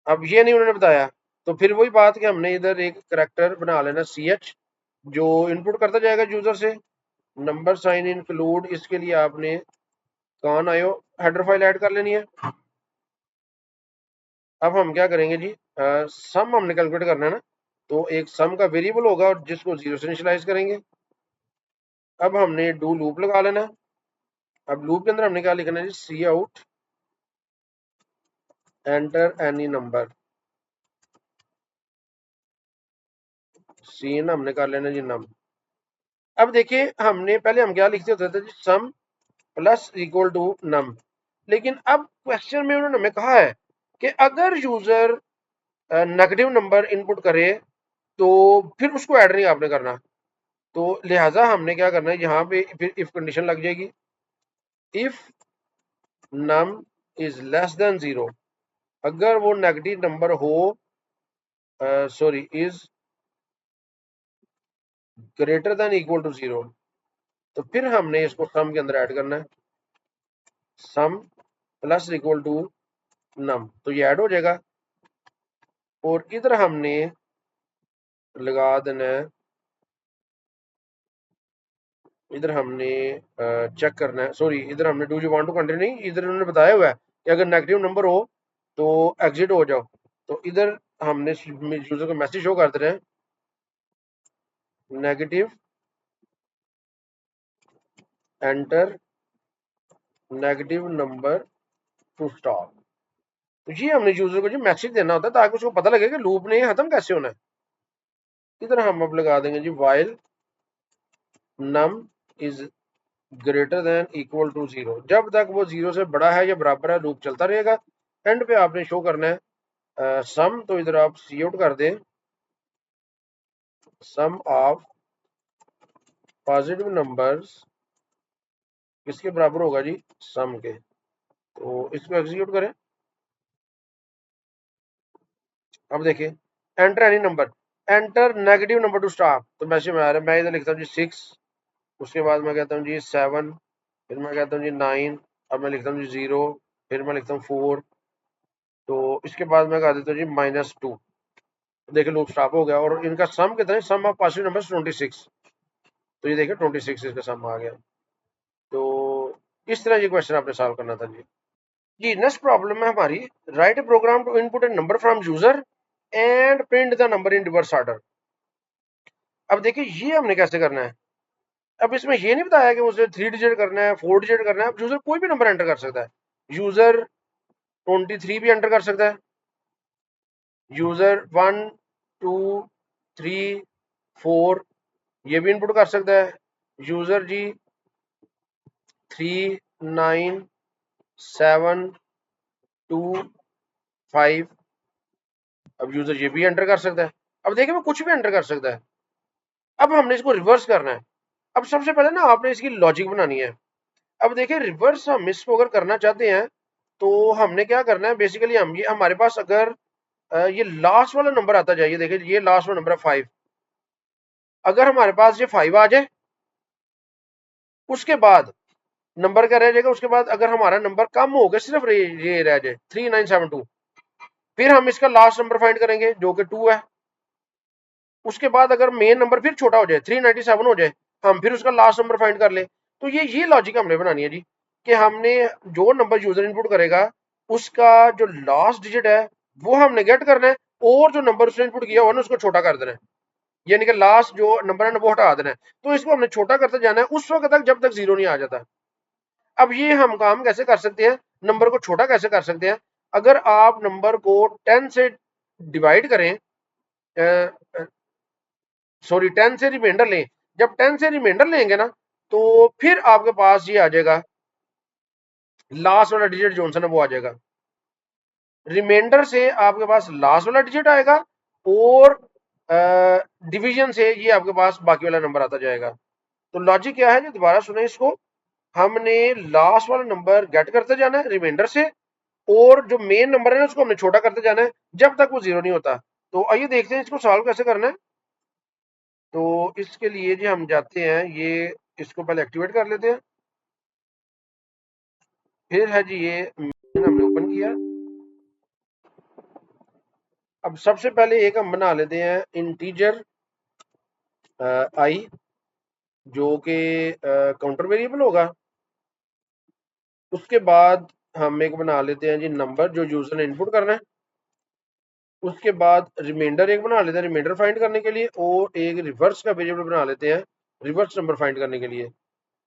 अब ये नहीं उन्होंने बताया। तो फिर वही बात कि हमने इधर एक करेक्टर बना लेना सी एच जो इनपुट करता जाएगा यूजर से। नंबर साइन इंक्लूड, इसके लिए आपने कौन आयो हेडर फाइल ऐड कर लेनी है। अब हम क्या करेंगे जी, सम हमने कैलकुलेट करना है ना, तो एक सम का वेरिएबल होगा और जिसको 0 से इनिशियलाइज करेंगे। अब हमने डू लूप लगा लेना है। अब लूप के अंदर हमने क्या लिखना है जी, cout enter any number, सी न हमने कर लेना जी नम। अब देखिए हमने पहले हम क्या लिखते होते थे जी, सम प्लस इक्वल टू नम। लेकिन अब क्वेश्चन में उन्होंने हमें कहा है कि अगर यूजर नेगेटिव नंबर इनपुट करे तो फिर उसको ऐड नहीं आपने करना। तो लिहाजा हमने क्या करना है, यहाँ पे फिर इफ कंडीशन लग जाएगी, if num is less than zero, अगर वो नेगेटिव नंबर हो, sorry is greater than equal to zero, तो फिर हमने इसको सम के अंदर ऐड करना है, सम प्लस इक्वल टू नम, तो ये ऐड हो जाएगा। और इधर हमने लगा देना है, इधर हमने चेक करना है, सॉरी इधर हमने do you want to continue नहीं, इधर उन्होंने बताया हुआ है कि अगर नेगेटिव नंबर हो तो एग्जिट हो जाओ। तो इधर हमने यूजर को मैसेज शो कर दे रहे हैं, negative enter negative number two stop. तो ये हमने यूजर को जो मैसेज देना होता है ताकि उसको पता लगे कि लूप ने खत्म कैसे होना है। इधर हम अब लगा देंगे जी while num is greater than equal to zero, जब तक वो जीरो से बड़ा है या बराबर है लूप चलता रहेगा। एंड पे आपने शो करना है सम, तो इधर आप सी आउट कर दें, सम ऑफ पॉजिटिव नंबर्स किसके बराबर होगा जी, सम के। तो इसको एग्जीक्यूट करें। अब देखिए, enter any number, enter negative number two start, तो मैसेज में आ रहा है, मैं इधर लिखता हूँ जी 6, उसके बाद मैं कहता हूँ जी 7, फिर मैं कहता हूँ जी 9, अब मैं लिखता हूँ जी 0, फिर मैं लिखता हूँ 4, तो इसके बाद मैं कह देता हूँ जी -2। देखिए लूप स्टॉप हो गया और इनका सम कितना है, सम ऑफ पॉजिटिव नंबर 26। तो ये देखिए 26 इसका सम आ गया। तो इस तरह ये क्वेश्चन आपने सॉल्व करना था जी। जी नेक्स्ट प्रॉब्लम है हमारी, write a program to input a number from user and print the number in reverse order. अब देखिए ये हमने कैसे करना है। अब इसमें ये नहीं बताया कि उसे 3 डिजिट करना है, 4 डिजिट करना है, अब यूजर कोई भी नंबर एंटर कर सकता है। यूजर 23 भी एंटर कर सकता है, यूजर 1 2 3 4 ये भी इनपुट कर सकता है, यूजर जी 3 9 7 2 5, अब यूजर ये भी एंटर कर सकता है। अब देखिए वो कुछ भी एंटर कर सकता है। अब हमने इसको रिवर्स करना है। अब सबसे पहले ना आपने इसकी लॉजिक बनानी है। अब देखिए रिवर्स हम इसको अगर करना चाहते हैं तो हमने क्या करना है, बेसिकली हम ये हमारे पास अगर ये लास्ट वाला नंबर आता जाए, देखिए ये लास्ट वाला नंबर है 5, अगर हमारे पास ये 5 आ जाए उसके बाद नंबर क्या रह जाएगा, उसके बाद अगर हमारा नंबर कम हो गया सिर्फ ये रह जाए 3972, फिर हम इसका लास्ट नंबर फाइंड करेंगे जो कि 2 है। उसके बाद अगर मेन नंबर फिर छोटा हो जाए 397 हो जाए, हम फिर उसका लास्ट नंबर फाइंड कर ले। तो ये लॉजिक हमने बनानी है जी, कि हमने जो नंबर यूजर इनपुट करेगा उसका जो लास्ट डिजिट है वो हमने गेट करना है, और जो नंबर उसने इनपुट किया हुआ ना उसको छोटा कर देना है, यानी कि लास्ट जो नंबर है ना वो हटा देना है। तो इसको हमने छोटा करते जाना है उस वक्त तक जब तक जीरो नहीं आ जाता। अब ये हम काम कैसे कर सकते हैं, नंबर को छोटा कैसे कर सकते हैं, अगर आप नंबर को 10 से डिवाइड करें, सॉरी 10 से रिमाइंडर लें, जब 10 से रिमाइंडर लेंगे ना तो फिर आपके पास ये आ जाएगा, लास्ट वाला डिजिट जो है ना वो आ जाएगा। रिमाइंडर से आपके पास लास्ट वाला डिजिट आएगा और डिवीजन से ये आपके पास बाकी वाला नंबर आता जाएगा। तो लॉजिक क्या है, जो दोबारा सुने इसको, हमने लास्ट वाला नंबर गेट करते जाना है रिमाइंडर से, और जो मेन नंबर है ना उसको हमने छोटा करते जाना है जब तक वो जीरो नहीं होता। तो आइए देखते हैं इसको सॉल्व कैसे करना है। तो इसके लिए जी हम जाते हैं, ये इसको पहले एक्टिवेट कर लेते हैं, फिर है जी ये हमने ओपन किया। अब सबसे पहले एक हम बना लेते हैं इंटीजर आई, जो कि काउंटर वेरिएबल होगा। उसके बाद हम एक बना लेते हैं जी नंबर जो यूजर ने इनपुट करना है। उसके बाद रिमाइंडर एक बना लेते हैं रिमाइंडर फाइंड करने के लिए, और एक रिवर्स का वेरिएबल बना लेते हैं रिवर्स नंबर फाइंड करने के लिए।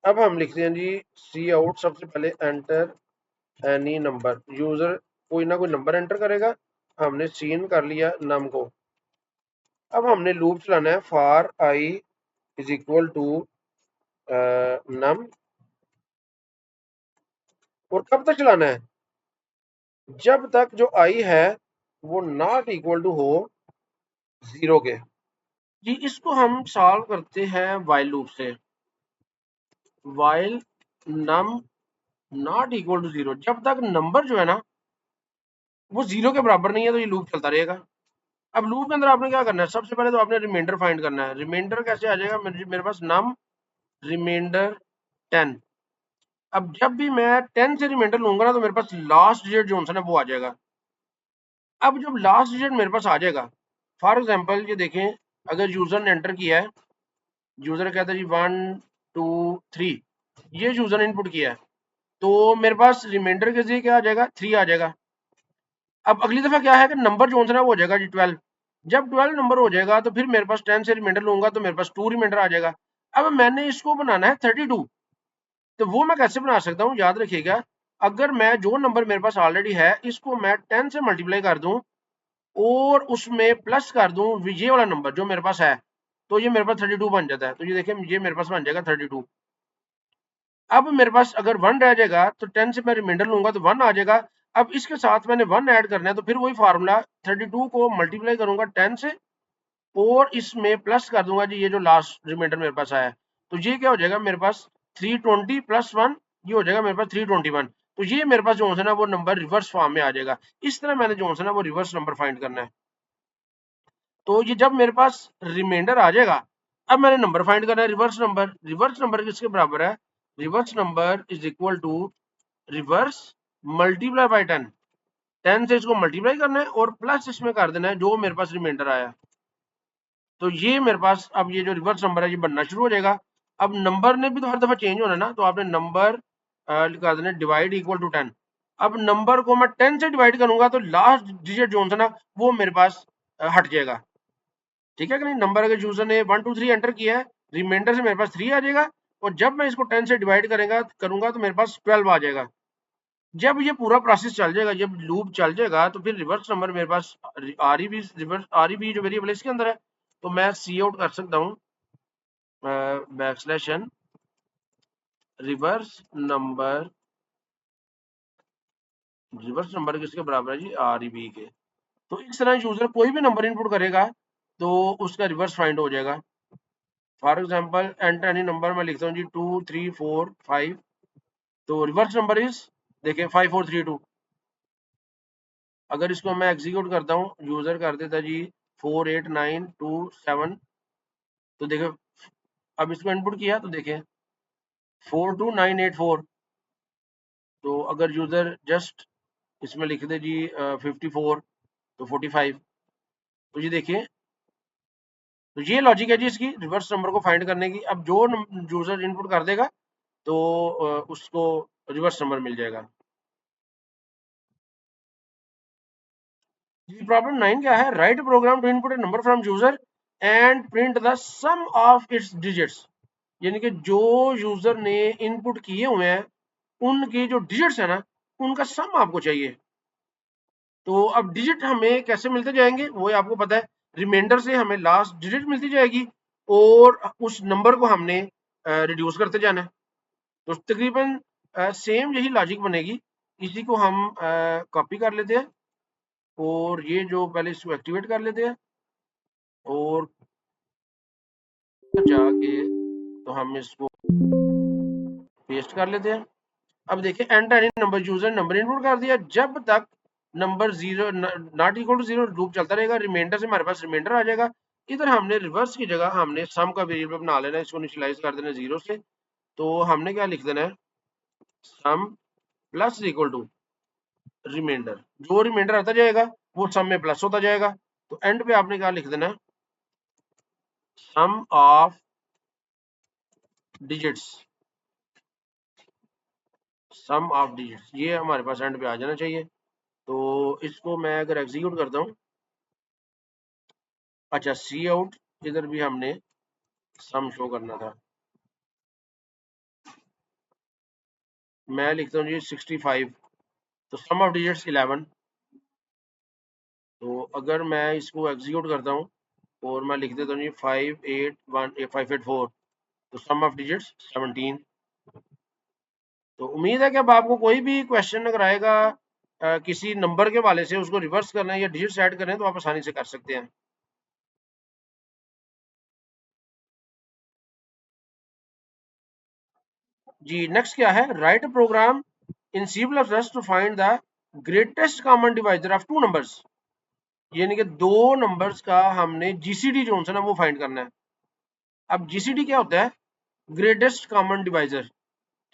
अब हम लिखते हैं जी सी आउट, सबसे पहले एंटर एनी नंबर, यूजर कोई ना कोई नंबर एंटर करेगा, हमने सीन कर लिया नम को। अब हमने लूप चलाना है for I is equal to num, और कब तक चलाना है? जब तक जो आई है वो नॉट इक्वल टू हो 0 के। जी इसको हम सॉल्व करते हैं वाइल लूप से। While num not equal to 0, जब तक नंबर जो है ना वो 0 के बराबर नहीं है तो ये लूप चलता रहेगा। अब लूप के अंदर आपने क्या करना है, सबसे पहले तो आपने रिमाइंडर फाइंड करना है। रिमाइंडर कैसे आ जाएगा, मेरे पास नम रिमाइंडर 10। अब जब भी मैं 10 से रिमाइंडर लूंगा ना तो मेरे पास लास्ट डिजिट जो है ना वो आ जाएगा। अब जब लास्ट डिजिट मेरे पास आ जाएगा, फॉर एग्जांपल ये देखें, अगर यूजर ने एंटर किया है, यूजर कहता है जी 1 2 3, ये यूजर ने इनपुट किया है, तो मेरे पास रिमाइंडर के जरिए क्या आ जाएगा, 3 आ जाएगा। अब अगली दफा क्या है कि नंबर जो है ना वो हो जाएगा जी 12। जब 12 नंबर हो जाएगा तो फिर मेरे पास 10 से रिमाइंडर लूंगा तो मेरे पास 2 रिमाइंडर आ जाएगा। अब मैंने इसको बनाना है 32, तो वो मैं कैसे बना सकता हूँ, याद रखिएगा, अगर मैं जो नंबर मेरे पास ऑलरेडी है इसको मैं 10 से मल्टीप्लाई कर दूं और उसमें प्लस कर दूं ये वाला नंबर जो मेरे पास है, तो ये मेरे पास 32 बन जाता है। तो ये देखिए ये मेरे पास बन जाएगा 32। अब मेरे पास अगर 1 रह जाएगा तो 10 से मैं रिमाइंडर लूंगा तो 1 आ जाएगा। अब इसके साथ मैंने 1 ऐड करना है तो फिर वही फार्मूला, 32 को मल्टीप्लाई करूंगा 10 से और इसमें प्लस कर दूंगा जी ये जो लास्ट रिमाइंडर मेरे पास आया है, तो ये क्या हो जाएगा मेरे पास 320 प्लस 1, ये हो जाएगा मेरे पास 321। तो ये मेरे पास जो है ना वो नंबर रिवर्स फॉर्म में आ जाएगा। इस तरह मैंने जो है ना वो रिवर्स नंबर फाइंड करना है। तो ये जब मेरे पास रिमाइंडर आ जाएगा, अब मैंने नंबर फाइंड करना है रिवर्स नंबर। रिवर्स नंबर किसके बराबर है, reverse number is equal to reverse multiply by 10। 10 से इसको मल्टीप्लाई करना है और प्लस इसमें कर देना है जो मेरे पास रिमाइंडर आया। तो ये मेरे पास अब ये जो रिवर्स नंबर है ये बनना शुरू हो जाएगा। अब नंबर ने भी तो हर दफा चेंज होना है ना, तो आपने नंबर कर देना डिवाइड इक्वल टू 10। अब नंबर को मैं 10 से डिवाइड करूंगा तो लास्ट डिजिट जो है ना वो मेरे पास हट जाएगा। ठीक है कि नहीं, नंबर अगर यूजर ने 1 2 3 एंटर किया है, रिमाइंडर से मेरे पास 3 आ जाएगा और जब मैं इसको 10 से डिवाइड करूंगा तो मेरे पास 12 आ जाएगा। जब ये पूरा प्रोसेस चल जाएगा, जब लूप चल जाएगा तो फिर रिवर्स नंबर मेरे पास R E B reverse R E B जो वेरिएबल है इसके अंदर है, तो मैं सी आउट कर सकता हूँ बैकस्लैश एन रिवर्स नंबर किसके बराबर है जी, आर ई बी के। तो इस तरह यूजर कोई भी नंबर इनपुट करेगा तो उसका रिवर्स फाइंड हो जाएगा। For example enter any number, मैं लिखता हूँ जी 2 3 4 5, तो रिवर्स नंबर इज देखिए 5432। अगर इसको मैं एग्जीक्यूट करता हूँ, यूजर कर देता जी 48927, तो देखिए अब इसको इनपुट किया तो देखिए 42984। तो अगर यूजर जस्ट इसमें लिख दे जी 54 तो 45, तो ये देखिए, तो ये लॉजिक है जी इसकी रिवर्स नंबर को फाइंड करने की। अब जो यूजर इनपुट कर देगा तो उसको रिवर्स नंबर मिल जाएगा। प्रॉब्लम 9 क्या है, write program to input a number from user and print the sum of its digits. यानी कि जो यूजर ने इनपुट किए हुए हैं उनके जो डिजिट्स है ना उनका सम आपको चाहिए। तो अब डिजिट हमें कैसे मिलते जाएंगे वो आपको पता है, रिमाइंडर से हमें लास्ट डिजिट मिलती जाएगी और उस नंबर को हमने रिड्यूस करते जाना है। तो तकरीबन सेम यही लॉजिक बनेगी। इसी को हम कॉपी कर लेते हैं और ये जो पहले इसको एक्टिवेट कर लेते हैं और जाके तो हम इसको पेस्ट कर लेते हैं। अब देखिए enter any number, user number input कर दिया, जब तक number 0 not equal to 0 loop चलता रहेगा, रिमाइंडर से हमारे पास रिमाइंडर आ जाएगा। इधर हमने रिवर्स की जगह हमने सम का वेरिएबल बना लेना है, इसको इनिशियलाइज कर देना 0 से। तो हमने क्या लिख देना है, सम प्लस इक्वल टू रिमाइंडर, जो रिमाइंडर आता जाएगा वो सम में प्लस होता जाएगा। तो एंड पे आपने क्या लिख देना है, sum of digits, sum of digits, ये हमारे पास एंड पे आ जाना चाहिए। तो इसको मैं अगर एग्जीक्यूट करता हूँ, अच्छा सी आउट, इधर भी हमने सम शो करना था, मैं लिखता हूँ जी 65, तो सम ऑफ डिजिट्स 11। तो अगर मैं इसको एग्जीक्यूट करता हूँ और मैं लिख देता हूँ जी 581 584, तो सम ऑफ डिजिट्स 17। तो उम्मीद है कि अब आपको कोई भी क्वेश्चन अगर आएगा किसी नंबर के वाले से उसको रिवर्स करना है या डिजिट्स ऐड करना है तो आप आसानी से कर सकते हैं। जी नेक्स्ट क्या है, write program in C plus plus to find the greatest common divisor of two numbers. यानी कि दो नंबर्स का हमने जीसीडी जो है ना वो फाइंड करना है। अब जीसीडी क्या होता है, ग्रेटेस्ट कॉमन डिवाइजर,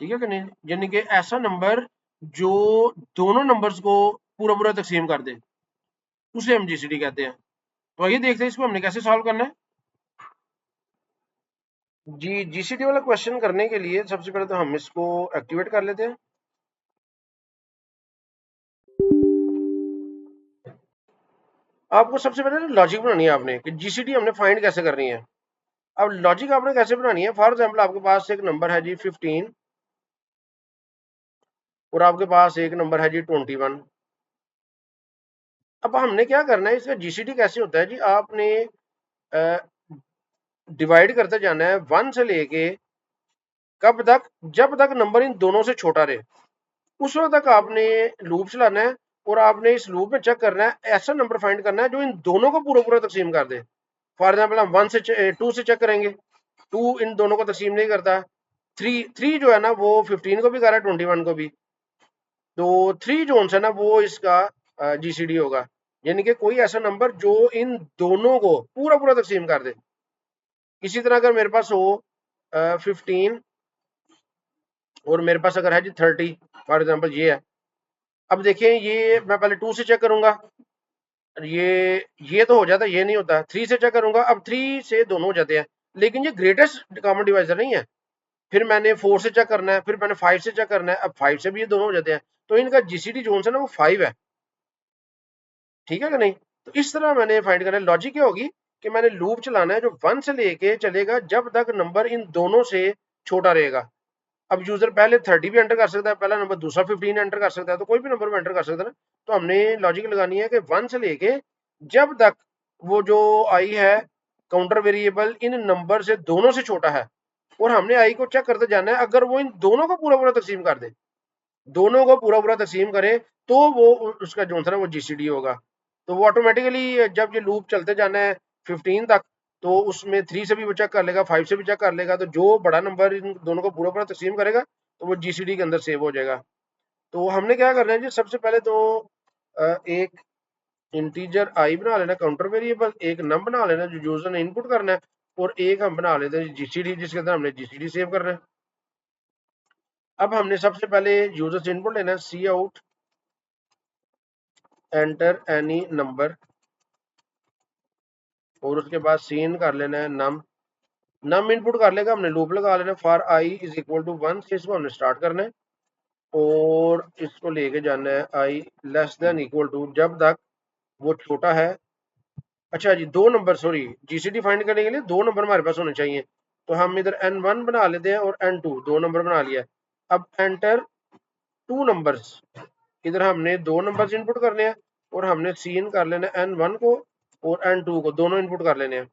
ठीक है कि नहीं, यानी कि ऐसा नंबर जो दोनों नंबर्स को पूरा पूरा तकसीम कर दे, उसे हम जीसीडी कहते हैं। तो आइए देखते हैं इसको हमने कैसे सॉल्व करना है। जी जीसीडी वाला क्वेश्चन करने के लिए सबसे पहले तो हम इसको एक्टिवेट कर लेते हैं। आपको सबसे पहले लॉजिक बनानी है आपने कि जीसीडी हमने फाइंड कैसे करनी है। अब लॉजिक आपने कैसे बनानी है, फॉर एग्जाम्पल आपके पास एक नंबर है जी 15 और आपके पास एक नंबर है जी 21। अब हमने क्या करना है, इसका जीसीडी कैसे होता है जी, आपने डिवाइड करते जाना है 1 से लेके कब तक, जब तक नंबर इन दोनों से छोटा रहे उस वक्त तक आपने लूप चलाना है। और आपने इस लूप में चेक करना है, ऐसा नंबर फाइंड करना है जो इन दोनों को पूरा पूरा तकसीम कर दे। फॉर एग्जाम्पल हम 2 से चेक करेंगे, 2 इन दोनों को तकसीम नहीं करता। 3 जो है ना वो 15 को भी कर रहा है 21 को भी। तो 3 जो है ना वो इसका जीसीडी होगा, यानी कि कोई ऐसा नंबर जो इन दोनों को पूरा पूरा तकसीम कर दे। इसी तरह अगर मेरे पास हो 15 और मेरे पास अगर है जी 30, फॉर एग्जाम्पल ये है। अब देखिए ये मैं पहले 2 से चेक करूंगा, ये तो हो जाता है, ये नहीं होता। 3 से चेक करूंगा, अब 3 से दोनों हो जाते हैं, लेकिन ये ग्रेटेस्ट कॉमन डिवाइजर नहीं है। फिर मैंने 4 से चेक करना है, फिर मैंने 5 से चेक करना है, अब 5 से भी ये दोनों हो जाते हैं। तो इनका जीसीडी जो है ना वो 5 है, ठीक है कि नहीं। तो इस तरह मैंने फाइंड करना है। लॉजिक क्या होगी कि मैंने लूप चलाना है जो 1 से लेके चलेगा जब तक नंबर इन दोनों से छोटा रहेगा। अब यूजर पहले 30 भी एंटर कर सकता है पहला नंबर, दूसरा 15 एंटर कर सकता है, तो कोई भी नंबर एंटर कर सकता है ना। तो हमने लॉजिक लगानी है कि 1 से लेके जब तक वो जो आई है काउंटर वेरिएबल इन नंबर से दोनों से छोटा है, और हमने आई को चेक करते जाना है। अगर वो इन दोनों को पूरा पूरा तकसीम कर दे, दोनों को पूरा पूरा तकसीम करे, तो वो उसका जो है ना वो जीसीडी होगा। तो वो ऑटोमेटिकली जब ये लूप चलते जाना है 15 तक, तो उसमें 3 से भी वो चेक कर लेगा, 5 से भी चेक कर लेगा। तो जो बड़ा नंबर इन दोनों को पूरा पूरा तकसीम करेगा तो वो जीसीडी के अंदर सेव हो जाएगा। तो हमने क्या करना है जी, सबसे पहले तो एक इंटीजर आई बना लेना काउंटर वेरिएबल, एक नम बना लेना जो यूजर ने इनपुट करना है, और एक हम बना लेते हैं जीसीडी जिसके अंदर हमने जीसीडी सेव करना है। अब हमने सबसे पहले यूजर से इनपुट लेना है, see out enter any number, और उसके बाद सीन कर लेना है नम। नम इनपुट कर लेगा, हमने लूप लगा लेना for I is equal to 1 से इसको हमने स्टार्ट करना है, और इसको लेके जाना है आई लेस देन इक्वल टू जब तक वो छोटा है। अच्छा जी, दो नंबर, सॉरी, जीसीडी फाइंड करने के लिए दो नंबर हमारे पास होने चाहिए। तो हम इधर n1 बना लेते हैं और n2, दो नंबर बना लिया। अब एंटर टू नंबर्स, इधर हमने दो नंबर्स इनपुट करने हैं, और हमने सीन कर लेना n1 को और n2 को, दोनों इनपुट कर लेने हैं।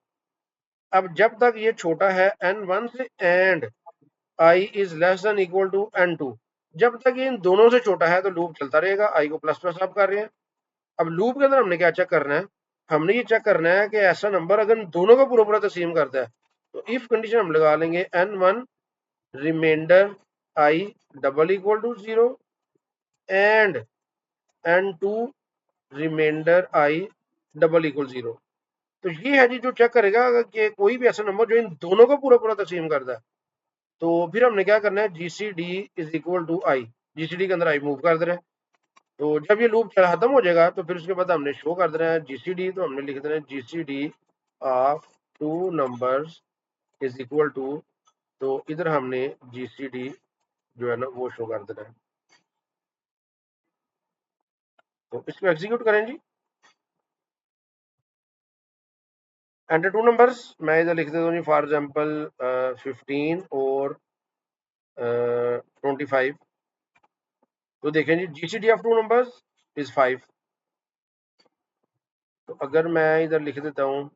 अब जब तक ये छोटा है n1 से and I is less than equal to n2, जब तक ये इन दोनों से छोटा है तो लूप चलता रहेगा। आई को प्लस प्लस आप कर रहे हैं। अब लूप के अंदर हमने क्या चेक करना है, हमने ये चेक करना है कि ऐसा नंबर अगर इन दोनों का पूरा पूरा तकसीम करता है, तो इफ कंडीशन हम लगा लेंगे n1 remainder I double equal to 0 and n2 remainder I double equal 0। तो ये है जी जो चेक करेगा कि कोई भी ऐसा नंबर जो इन दोनों को पूरा पूरा तकसीम करता है। तो फिर हमने क्या करना है, G D is equal to I, GCD के अंदर आई मूव कर दे रहे हैं। तो जब ये लूप खत्म हो जाएगा तो फिर उसके बाद हमने शो कर देना है जीसीडी, तो हमने लिख देना है GCD of two numbers is equal to, तो इधर हमने जीसीडी जो है ना वो शो कर देना है। तो इसको एग्जीक्यूट करें जी। एंटर टू नंबर्स, मैं इधर लिख देता हूँ जी फॉर एग्जाम्पल 15 और 25। तो देखें जी GCD of two numbers is 5। तो अगर मैं इधर लिख देता हूँ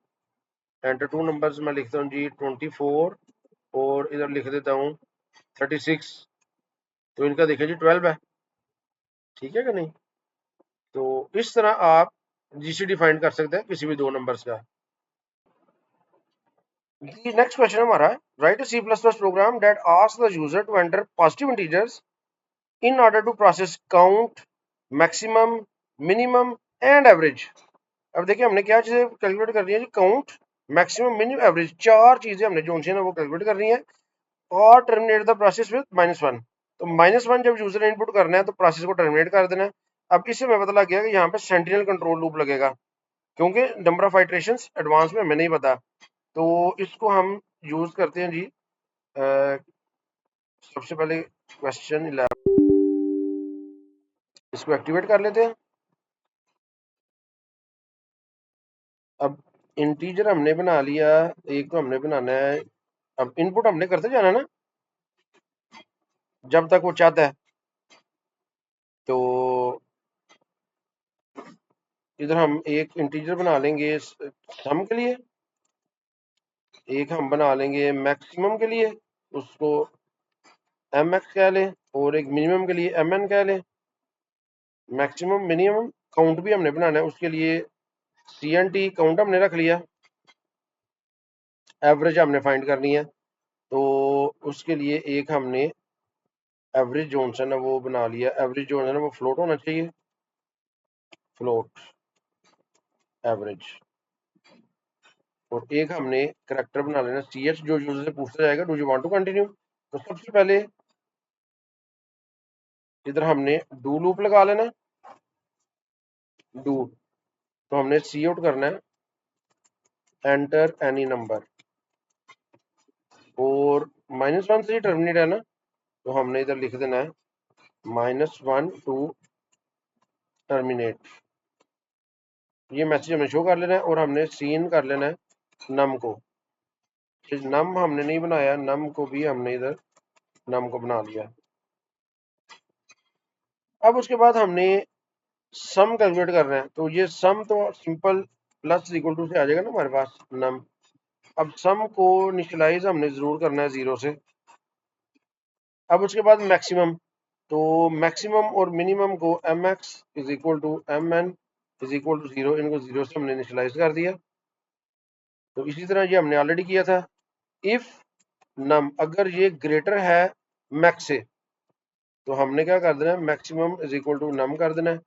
एंटर टू नंबर्स, मैं लिखता हूँ जी 24 और इधर लिख देता हूँ 36। तो इनका देखिए जी 12 है, ठीक है कि नहीं। तो इस तरह आप जीसीडी फाइंड कर सकते हैं किसी भी दो नंबर्स का। नेक्स्ट क्वेश्चन हमारा है, write C plus plus program that asks the user to enter positive integers in order to process count, maximum, minimum and average. अब देखिए हमने क्या चीजें कैलकुलेट कर रही है जी, काउंट, मैक्सिमम, मिनिमम, एवरेज, चार चीजें हमने जो है ना वो कैलकुलेट कर रही है, और टर्मिनेट द प्रोसेस विद -1। तो -1 जब यूजर ने इनपुट करना है तो प्रोसेस को टर्मिनेट कर देना है। अब इससे हमें पता लग गया कि यहाँ पे सेंटिनल कंट्रोल लूप लगेगा, क्योंकि नंबर ऑफ आइट्रेशंस एडवांस में हमें नहीं पता। तो इसको हम यूज करते हैं जी, सबसे पहले क्वेश्चन 11 इसको एक्टिवेट कर लेते हैं। अब इंटीजर हमने बना लिया, एक तो हमने बनाना है, अब इनपुट हमने करते जाना ना जब तक वो चाहता है। तो इधर हम एक इंटीजर बना लेंगे सम के लिए, एक हम बना लेंगे मैक्सिमम के लिए, उसको एम एक्स कह लें, और एक मिनिमम के लिए एम एन कह लें। मैक्सिमम मिनिमम काउंट भी हमने बनाना है, उसके लिए सी एन टी काउंट हमने रख लिया, एवरेज हमने फाइंड करनी है। तो उसके लिए एक हमने एवरेज जोन है ना वो बना लिया, एवरेज जोन है ना वो फ्लोट होना चाहिए, फ्लोट एवरेज। और एक हमने करेक्टर बना लेना सी एच, जो यूजर से पूछता जाएगा do you want to continue. तो सबसे पहले इधर हमने डू लूप लगा लेना, डू, तो हमने सी आउट करना है एंटर एनी नंबर, और -1 से ही टर्मिनेट है ना, तो हमने इधर लिख देना है -1 टू टर्मिनेट। ये मैसेज हमें शो कर लेना है, और हमने सीन कर लेना है नम को। नम हमने नहीं बनाया, नम को भी हमने इधर नम को बना लिया। अब उसके बाद हमने सम कैलकुलेट करना है, तो ये सम तो सिंपल प्लस इक्वल टू से आ जाएगा ना हमारे पास नम। अब सम को इनिशियलाइज हमने जरूर करना है 0 से। अब उसके बाद मैक्सिमम, तो मैक्सिमम और मिनिमम को M X is equal to M N is equal to 0, इनको 0 से हमने इनिशियलाइज कर दिया। तो इसी तरह ये हमने ऑलरेडी किया था। इफ नम, अगर ये ग्रेटर है मैक्स से, तो हमने क्या कर देना है, मैक्सिमम इज इक्वल टू नम कर देना है।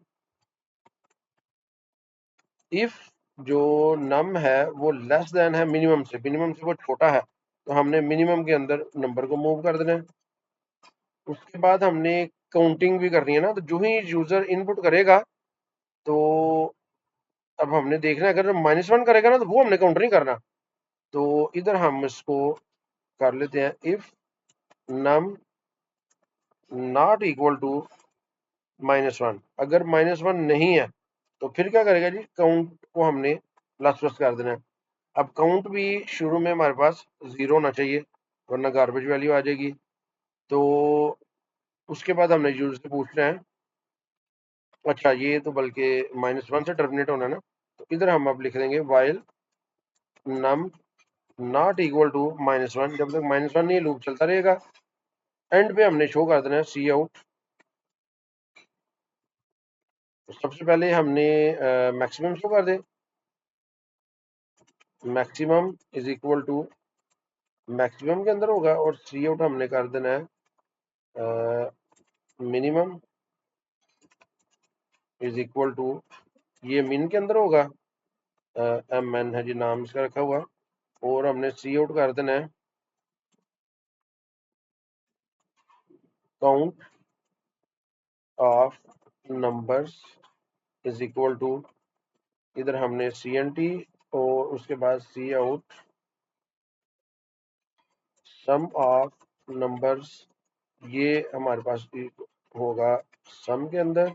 इफ जो नम है वो लेस देन है मिनिमम से, मिनिमम से वो छोटा है, तो हमने मिनिमम के अंदर नंबर को मूव कर देना है। उसके बाद हमने काउंटिंग भी करनी है ना, तो जो ही यूजर इनपुट करेगा, तो अब हमने देखना है, अगर -1 करेगा ना तो वो हमने काउंट नहीं करना। तो इधर हम इसको कर लेते हैं, if num not equal to -1, अगर -1 नहीं है तो फिर क्या करेगा जी, काउंट को हमने प्लस प्लस कर देना है। अब काउंट भी शुरू में हमारे पास 0 होना चाहिए, वरना गार्बेज वैल्यू आ जाएगी। तो उसके बाद हमने यूजर से पूछना है, अच्छा ये तो बल्कि -1 से टर्मिनेट होना है ना, तो इधर हम अब लिख देंगे while num not equal to -1, जब तक -1 नहीं लूप चलता रहेगा। एंड पे हमने शो कर देना है सी आउट। तो सबसे पहले हमने मैक्सिमम शो कर दे, maximum is equal to maximum के अंदर होगा, और सी आउट हमने कर देना है मिनिमम इज इक्वल टू, ये मिन के अंदर होगा, एम एन है जी नाम इसका रखा हुआ, और हमने सी आउट कर देना है count of numbers is equal to, इधर हमने सी एन टी, और उसके बाद C out sum of numbers, ये हमारे पास होगा सम के अंदर,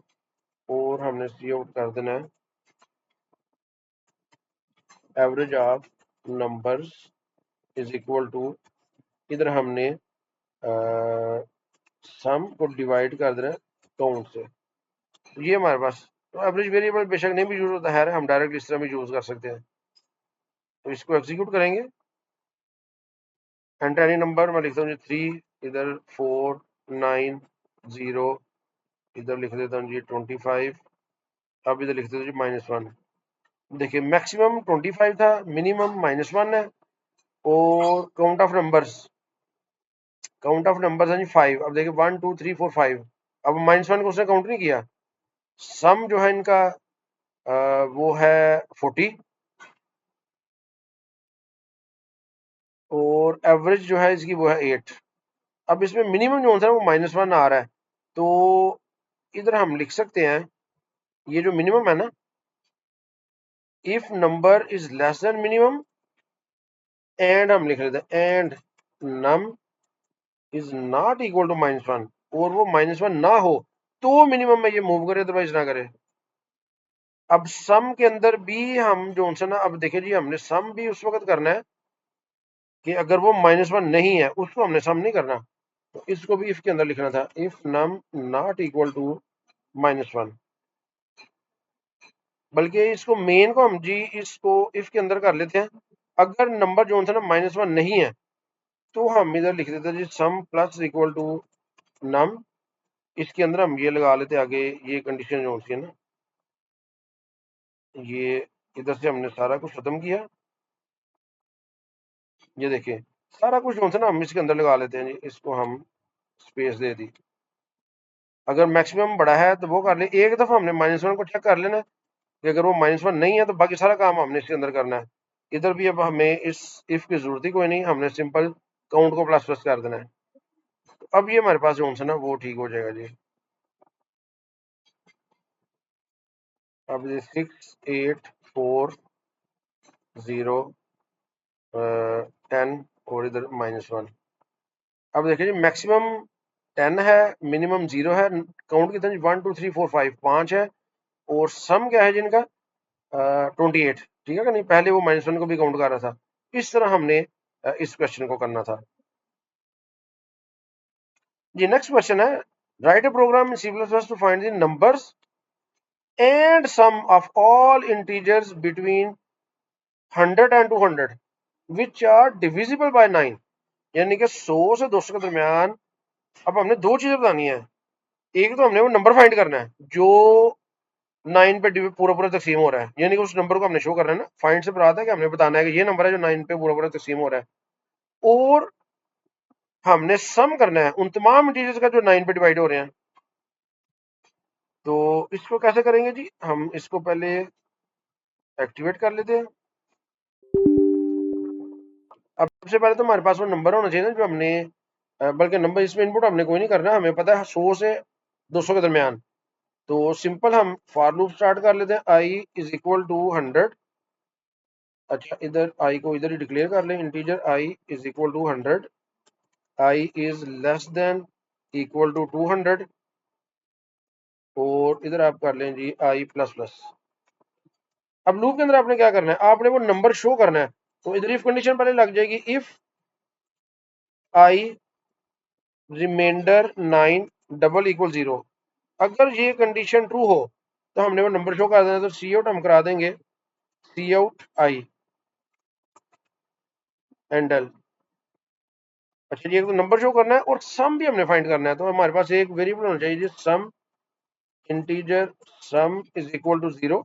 और हमने सी आउट कर देना है average of numbers is equal to, इधर हमने सम को डिवाइड कर देना है काउंट से। तो ये हमारे पास, तो एवरेज वेरिएबल बेशक नहीं भी यूज होता है, हम डायरेक्ट इस तरह भी यूज कर सकते हैं। तो इसको एग्जीक्यूट करेंगे, एंटर एनी नंबर, मैं लिखता हूँ 3, इधर 4, 9, 0, इधर लिख देता हूँ जी 25, अब इधर लिख देता हूँ जी -1। देखिए मैक्सिमम 25 था, मिनिमम -1 है, और काउंट ऑफ नंबर्स है जी 5। अब देखिए 1 2 3 4 5, अब -1 को उसने काउंट नहीं किया। सम जो है इनका वो है 40, और एवरेज जो है इसकी वो है 8। अब इसमें मिनिमम जो है वो -1 आ रहा है, तो इधर हम लिख सकते हैं ये जो मिनिमम है ना, if number is less than minimum, and हम लिख लेते हैं and num is not equal to -1, और वो -1 ना हो तो मिनिमम में ये मूव करे, अदरवाइज ना करे। अब सम के अंदर भी हम जो ना, अब देखिए जी हमने सम भी उस वक्त करना है कि अगर वो -1 नहीं है, उसको हमने सम नहीं करना, तो इसको भी इफ के अंदर लिखना था, if num not equal to -1। बल्कि इसको मेन को हम जी इसको इफ के अंदर कर लेते हैं। अगर नंबर जो ना -1 नहीं है, तो हम इधर लिख देते हैं जी सम प्लस इक्वल टू नम। इसके अंदर हम ये लगा लेते आगे, ये कंडीशन जो है ना, ये इधर से हमने सारा कुछ खत्म किया। ये देखिए सारा कुछ जो है ना हम इसके अंदर लगा लेते हैं जी, इसको हम स्पेस दे दी। अगर मैक्सिमम बड़ा है तो वो कर ले, एक दफा हमने -1 को चेक कर लेना है कि अगर वो -1 नहीं है तो बाकी सारा काम हमने इसके अंदर करना है। इधर भी अब हमें इस इफ की जरूरत ही कोई नहीं, हमने सिंपल काउंट को प्लस प्लस कर देना है। तो अब ये हमारे पास जो है ना वो ठीक हो जाएगा जी। अब ये 6 8 4 0 10 और इधर -1। अब देखिए जी मैक्सिमम 10 है, मिनिमम 0 है, काउंट कितना जी 1 2 3 4 5 5 है, और सम क्या है जिनका 28। ठीक है कि नहीं, पहले वो -1 को भी काउंट कर रहा था। इस तरह हमने इस क्वेश्चन को करना था जी। नेक्स्ट क्वेश्चन है, write a program in C plus plus to find the numbers and sum of all integers between 100 and 200 which are divisible by 9। यानी कि 100 से 200 के दरमियान अब हमने दो चीजें बतानी है। एक तो हमने वो नंबर फाइंड करना है जो 9 पे पूरा पूरा तकसीम हो रहा है, यानी कि उस नंबर को हमने शो करना है ना। फाइंड से बताता है कि हमने बताना है कि ये नंबर है जो 9 पे पूरा पूरा तकसीम हो रहा है, और हमने सम करना है उन तमाम इंटीजर्स का जो 9 पे डिवाइड हो रहे हैं। तो इसको कैसे करेंगे जी, हम इसको पहले एक्टिवेट कर लेते हैं। अब सबसे पहले तो हमारे पास वो नंबर होना चाहिए ना जो हमने बल्कि नंबर इसमें इनपुट हमने कोई नहीं करना, हमें पता है 100 से 200 के दरमियान। तो सिंपल हम फॉर लूप स्टार्ट कर लेते हैं, आई इज इक्वल टू 100। अच्छा इधर आई को इधर ही डिक्लेयर कर लें, integer I is equal to 100, I is less than equal to 200, और इधर आप कर लें जी आई प्लस प्लस। अब लूप के अंदर आपने क्या करना है, आपने वो नंबर शो करना है। तो इधर इफ कंडीशन पहले लग जाएगी, if I remainder 9 double equal 0। अगर ये कंडीशन ट्रू हो तो हमने वो नंबर शो कर देना, तो सी आउट हम करा देंगे, सी आउट आई एंडल। अच्छा जी, एक तो नंबर शो करना है और सम भी हमने फाइंड करना है। तो हमारे पास एक वेरिएबल होना चाहिए जी, sum integer sum is equal to 0।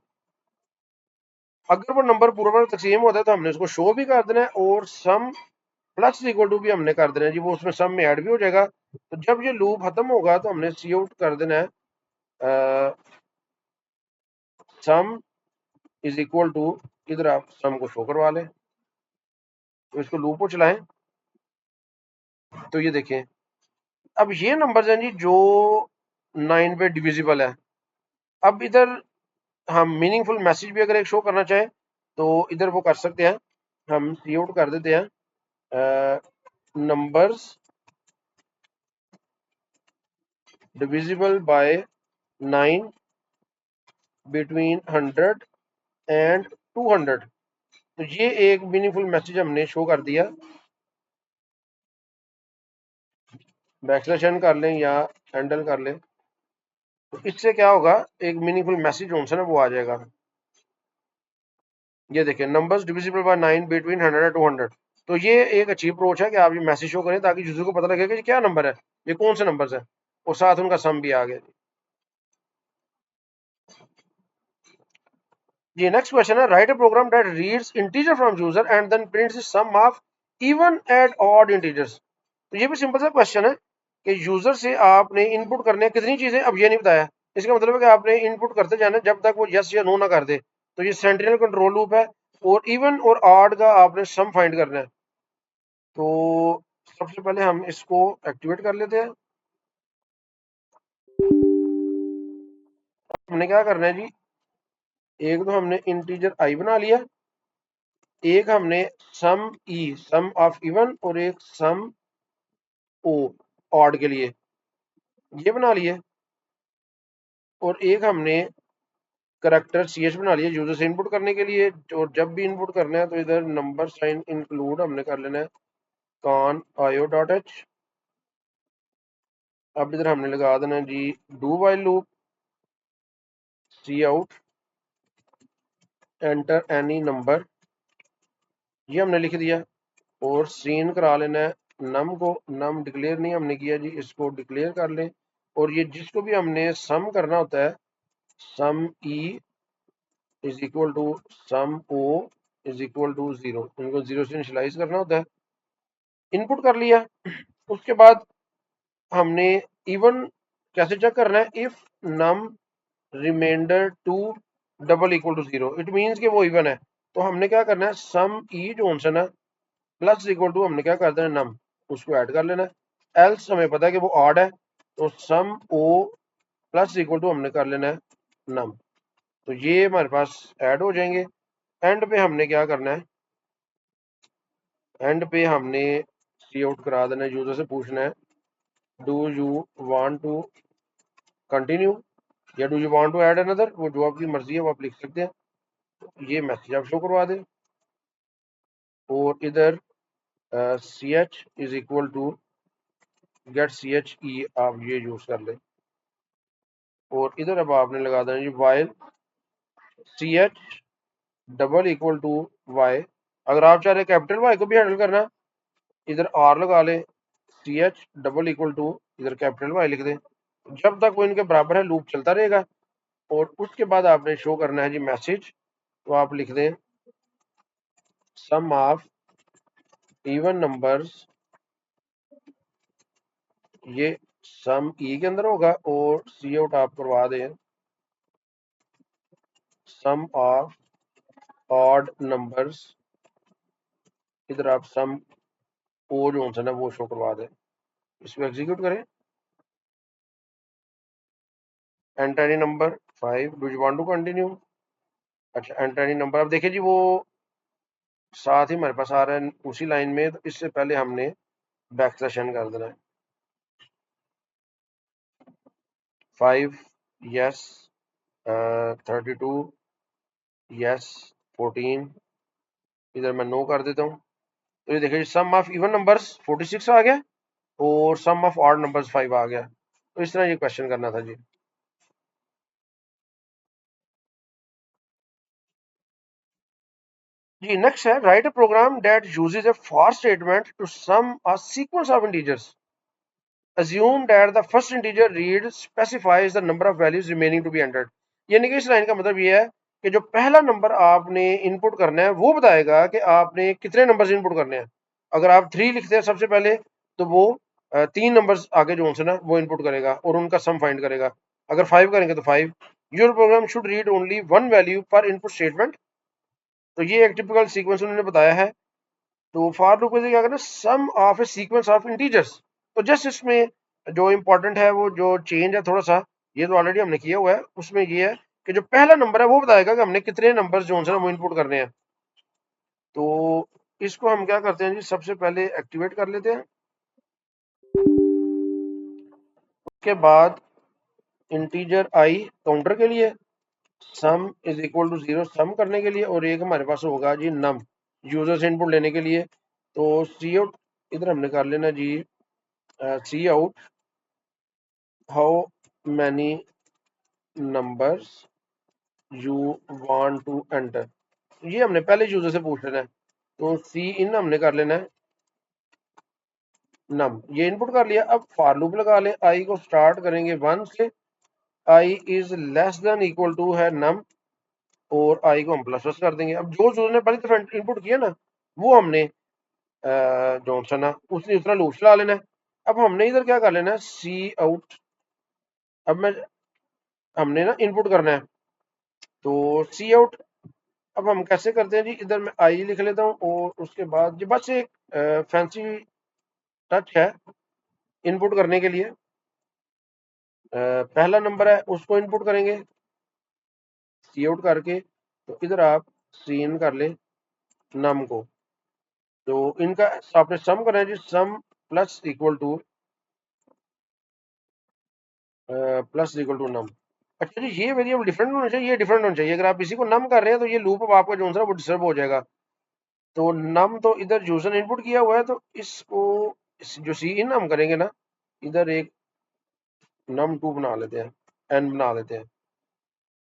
अगर वो नंबर पूरा पूरा तकसीम होता है तो हमने उसको शो भी कर देना है, और सम प्लस इक्वल टू भी हमने कर देना है जी, वो उसमें सम में ऐड भी हो जाएगा। तो जब ये लूप खत्म होगा तो हमने सी आउट कर देना है सम इज इक्वल टू, इधर आप सम को शो करवा लें, तो इसको लूप को चलाएं। तो ये देखें अब ये नंबर हैं जी जो 9 पे डिविजिबल है। अब इधर हम मीनिंगफुल मैसेज भी अगर एक शो करना चाहें तो इधर वो कर सकते हैं, हम सी आउट कर देते हैं numbers divisible by 9 between 100 and 200। तो ये एक मीनिंगफुल मैसेज हमने शो कर दिया। बैकस्लैश एन कर लें या हैंडल कर लें, तो इससे क्या होगा, एक मीनिंगफुल मैसेज जो है ना वो आ जाएगा। ये देखिए numbers divisible by 9 between 100 and 200। तो ये एक अच्छी अप्रोच है कि आप ये मैसेज शो करें ताकि यूजर को पता लगे कि ये क्या नंबर है, ये कौन से नंबर्स है। और साथ उनका सम भी आ गया। जी नेक्स्ट क्वेश्चन है, write a program that reads integer from user and then prints sum of even and odd integers. तो ये भी सिंपल सा क्वेश्चन है कि यूजर से आपने इनपुट करने कितनी चीजें, अब ये नहीं बताया। इसका मतलब है कि आपने इनपुट करते जाना जब तक वो यस या नो ना कर दे। तो ये सेंट्रल कंट्रोल लूप है, और इवन और ऑड का आपने सम फाइंड करना है। तो सबसे पहले हम इसको एक्टिवेट कर लेते हैं। हमने क्या करना है जी, एक तो हमने इंटीजर आई बना लिया, एक हमने सम ई सम ऑफ इवन और एक सम ओ ऑड के लिए ये बना लिए, और एक हमने करेक्टर सी एच बना लिया यूजर से इनपुट करने के लिए। और जब भी इनपुट करना है तो इधर नंबर साइन इंक्लूड हमने कर लेना है कॉन आयो डॉट एच। अब इधर हमने लगा देना है जी do while loop, cout enter any number, ये हमने लिख दिया। और सीन करा लेना है नम को, नम डिक्लेयर नहीं हमने किया जी, इसको डिक्लेयर कर लें। और ये जिसको भी हमने सम करना होता है, sum E is equal to sum O is equal to 0, इनको 0 से इनिशियलाइज करना होता है। इनपुट कर लिया, उसके बाद हमने इवन कैसे चेक करना है, if num remainder two double equal to 0, it means कि वो इवन है। तो हमने क्या करना है, सम ई जो ऑप्शन है प्लस इक्वल टू हमने क्या कर देना नम, उसको ऐड कर लेना है। एल्स हमें पता है कि वो ऑड है, तो सम ओ प्लस इक्वल टू हमने कर लेना है नम। तो ये हमारे पास ऐड हो जाएंगे। एंड पे हमने क्या करना है, एंड पे हमने सी आउट करा देना है, यूजर से पूछना है do you want to continue या do you want to add another, वो जो आपकी मर्जी है वो आप लिख सकते हैं। तो ये मैसेज आप शो करवा दें, और इधर C H is equal to get C H E आप ये यूज कर लें। और इधर अब आपने लगा देना जी while C H double equal to Y. अगर आप चाह रहे कैपिटल वाई को भी हैंडल करना, इधर आर लगा ले, C H double equal to इधर कैपिटल वाई लिख दें। जब तक वो इनके बराबर है लूप चलता रहेगा। और उसके बाद आपने शो करना है जी मैसेज, तो आप लिख दें सम ऑफ इवन नंबर्स, ये सम ई के अंदर होगा, और सी आउट आप करवा दें सम ऑफ ऑड नंबर्स, इधर आप सम ओ जो है ना वो शो करवा दें। इसको एग्जीक्यूट करें, enter any number 5, do you want to continue. अच्छा एंटर एनी नंबर, अब देखिए जी वो साथ ही हमारे पास आ रहा है उसी लाइन में, तो इससे पहले हमने बैक स्लैश एन कर देना है। 5 यस, 32 यस, 14 इधर मैं नो कर देता हूँ। तो ये देखिए सम ऑफ इवन नंबर्स 46 आ गया, और सम ऑफ ऑड नंबर्स 5 आ गया। तो इस तरह ये क्वेश्चन करना था जी। जी नेक्स्ट है, write a program that uses a for statement to sum a sequence of integers, assume that the first integer read specifies the number of values remaining to be entered। यानी कि इस line का मतलब ये है कि जो पहला नंबर आपने इनपुट करना है वो बताएगा कि आपने कितने नंबर्स इनपुट करने हैं। अगर आप 3 लिखते हैं सबसे पहले, तो वो 3 नंबर्स आगे जो है ना वो इनपुट करेगा और उनका सम फाइंड करेगा। अगर 5 करेंगे तो 5। Your programme should read only one value पर इनपुट स्टेटमेंट। तो ये एक टिपिकल सीक्वेंस उन्होंने बताया है। तो फॉर लूप में क्या करना, sum of a sequence of integers. तो जस्ट इसमें जो इंपॉर्टेंट है वो जो चेंज है थोड़ा सा, ये तो ऑलरेडी हमने किया हुआ है, उसमें ये है कि जो पहला नंबर है वो बताएगा कि हमने कितने नंबर जो है वो इनपुट करने हैं। तो इसको हम क्या करते हैं जी, सबसे पहले एक्टिवेट कर लेते हैं। उसके बाद इंटीजर आई काउंटर के लिए, सम इज इक्वल टू 0 सम करने के लिए, और एक हमारे पास होगा जी नम यूजर से इनपुट लेने के लिए। तो सी आउट इधर हमने कर लेना जी, cout how many numbers you want to enter, ये हमने पहले यूजर से पूछ लेना है। तो सी इन हमने कर लेना है, नम, ये इनपुट कर लिया। अब फॉर लूप लगा ले, आई को स्टार्ट करेंगे 1 से, I is less than equal to है नम, और आई को हम प्लस प्लस कर देंगे। अब जो उसने पहली दफा इनपुट किया ना, वो हमने जॉनसन है उसने दूसरा लूप चला लेना है। अब हमने इधर क्या कर लेना है, सी आउट। अब मैं हमने ना इनपुट करना है, तो सी आउट। अब हम कैसे करते हैं जी, इधर मैं आई लिख लेता हूँ, और उसके बाद ये बस एक फैंसी टच है इनपुट करने के लिए। पहला नंबर है उसको इनपुट करेंगे सी आउट करके, तो इधर आप सी इन कर ले नम को। तो इनका आपने सम करना है जी, सम प्लस इक्वल टू नम। अच्छा जी, ये वेरिएबल डिफरेंट होना चाहिए, ये डिफरेंट होना चाहिए। अगर आप इसी को नम कर रहे हैं तो ये लूप अब आपका जो है वो डिस्टर्ब हो जाएगा। तो नम तो इधर यूजर ने इनपुट किया हुआ है, तो इसको जो सी इन हम करेंगे ना, इधर एक नम टू बना लेते हैं, एन बना लेते हैं।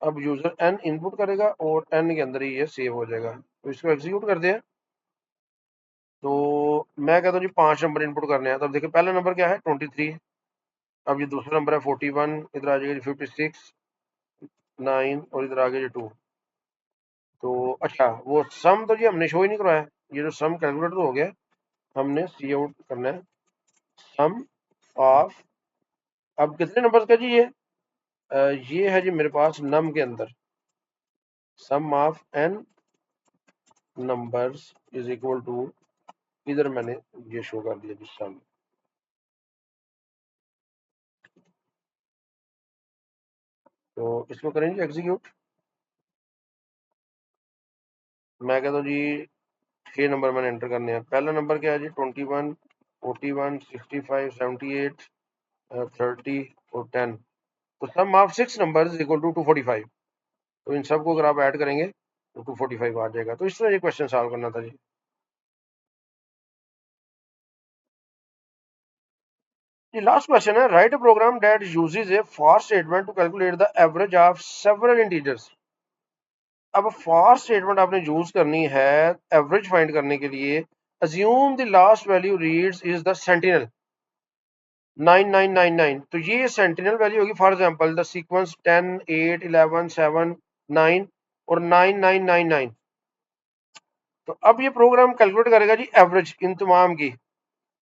अब यूजर एन इनपुट करेगा और एन के अंदर ही ये सेव हो जाएगा। तो इसको एग्जीक्यूट करते हैं। तो मैं कहता हूँ जी 5 नंबर इनपुट करने हैं। तो अब देखिए पहला नंबर क्या है 23। अब ये दूसरा नंबर है 41, इधर आ जाएगा जी 56, 9, और इधर आ गया जी 2। तो अच्छा, वो सम तो जी हमने शो ही नहीं करवाया। ये जो सम कैलकुलेटर तो हो गया, हमने सी आउट करना है सम ऑफ। अब कितने नंबर का जी ये ये है जी मेरे पास नम के अंदर, sum of N numbers is equal to, इधर मैंने ये शो कर दिया जी सम। तो इसको करेंगे एग्जीक्यूट। मैं कहता हूँ जी 6 नंबर मैंने एंटर करने हैं। पहला नंबर क्या है जी 21, 41, 65, 78, 30 और 10। तो sum of 6 number is equal to 245। तो इन सबको अगर आप ऐड करेंगे तो 245 आ जाएगा। तो इस तरह ये क्वेश्चन सॉल्व करना था जी। The last question है, write a program that uses a for statement to calculate the average of several integers। अब for statement आपने यूज करनी है एवरेज फाइंड करने के लिए। assume the last value reads is the sentinel 9999। तो ये सेंटिनल वैल्यू होगी। फॉर एग्जांपल द सीक्वेंस 10, 8, 11, 7, 9 और 9999। तो अब ये प्रोग्राम कैलकुलेट करेगा जी एवरेज इन तमाम की,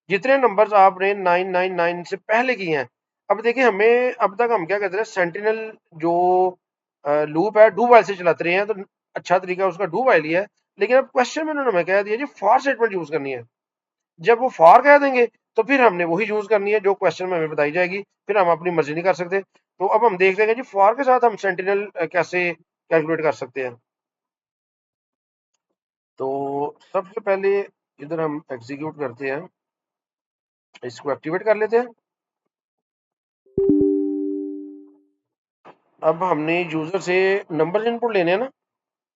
जितने नंबर्स आपने 999 से पहले किए हैं। अब देखिए हमें अब तक हम क्या कहते हैं, सेंटिनल जो लूप है डू वाइल से चलाते रहे हैं, तो अच्छा तरीका उसका डू वाइल ही है। लेकिन अब क्वेश्चन में उन्होंने हमें कह दिया जी फॉर स्टेटमेंट यूज करनी है। जब वो फॉर कह देंगे तो फिर हमने वही यूज करनी है जो क्वेश्चन में हमें बताई जाएगी, फिर हम अपनी मर्जी नहीं कर सकते। तो अब हम देख लेंगे जी फॉर के साथ हम सेंटिनल कैसे कैलकुलेट कर सकते हैं। तो सबसे पहले इधर हम एग्जीक्यूट करते हैं, इसको एक्टिवेट कर लेते हैं। अब हमने यूजर से नंबर इनपुट लेने हैं ना,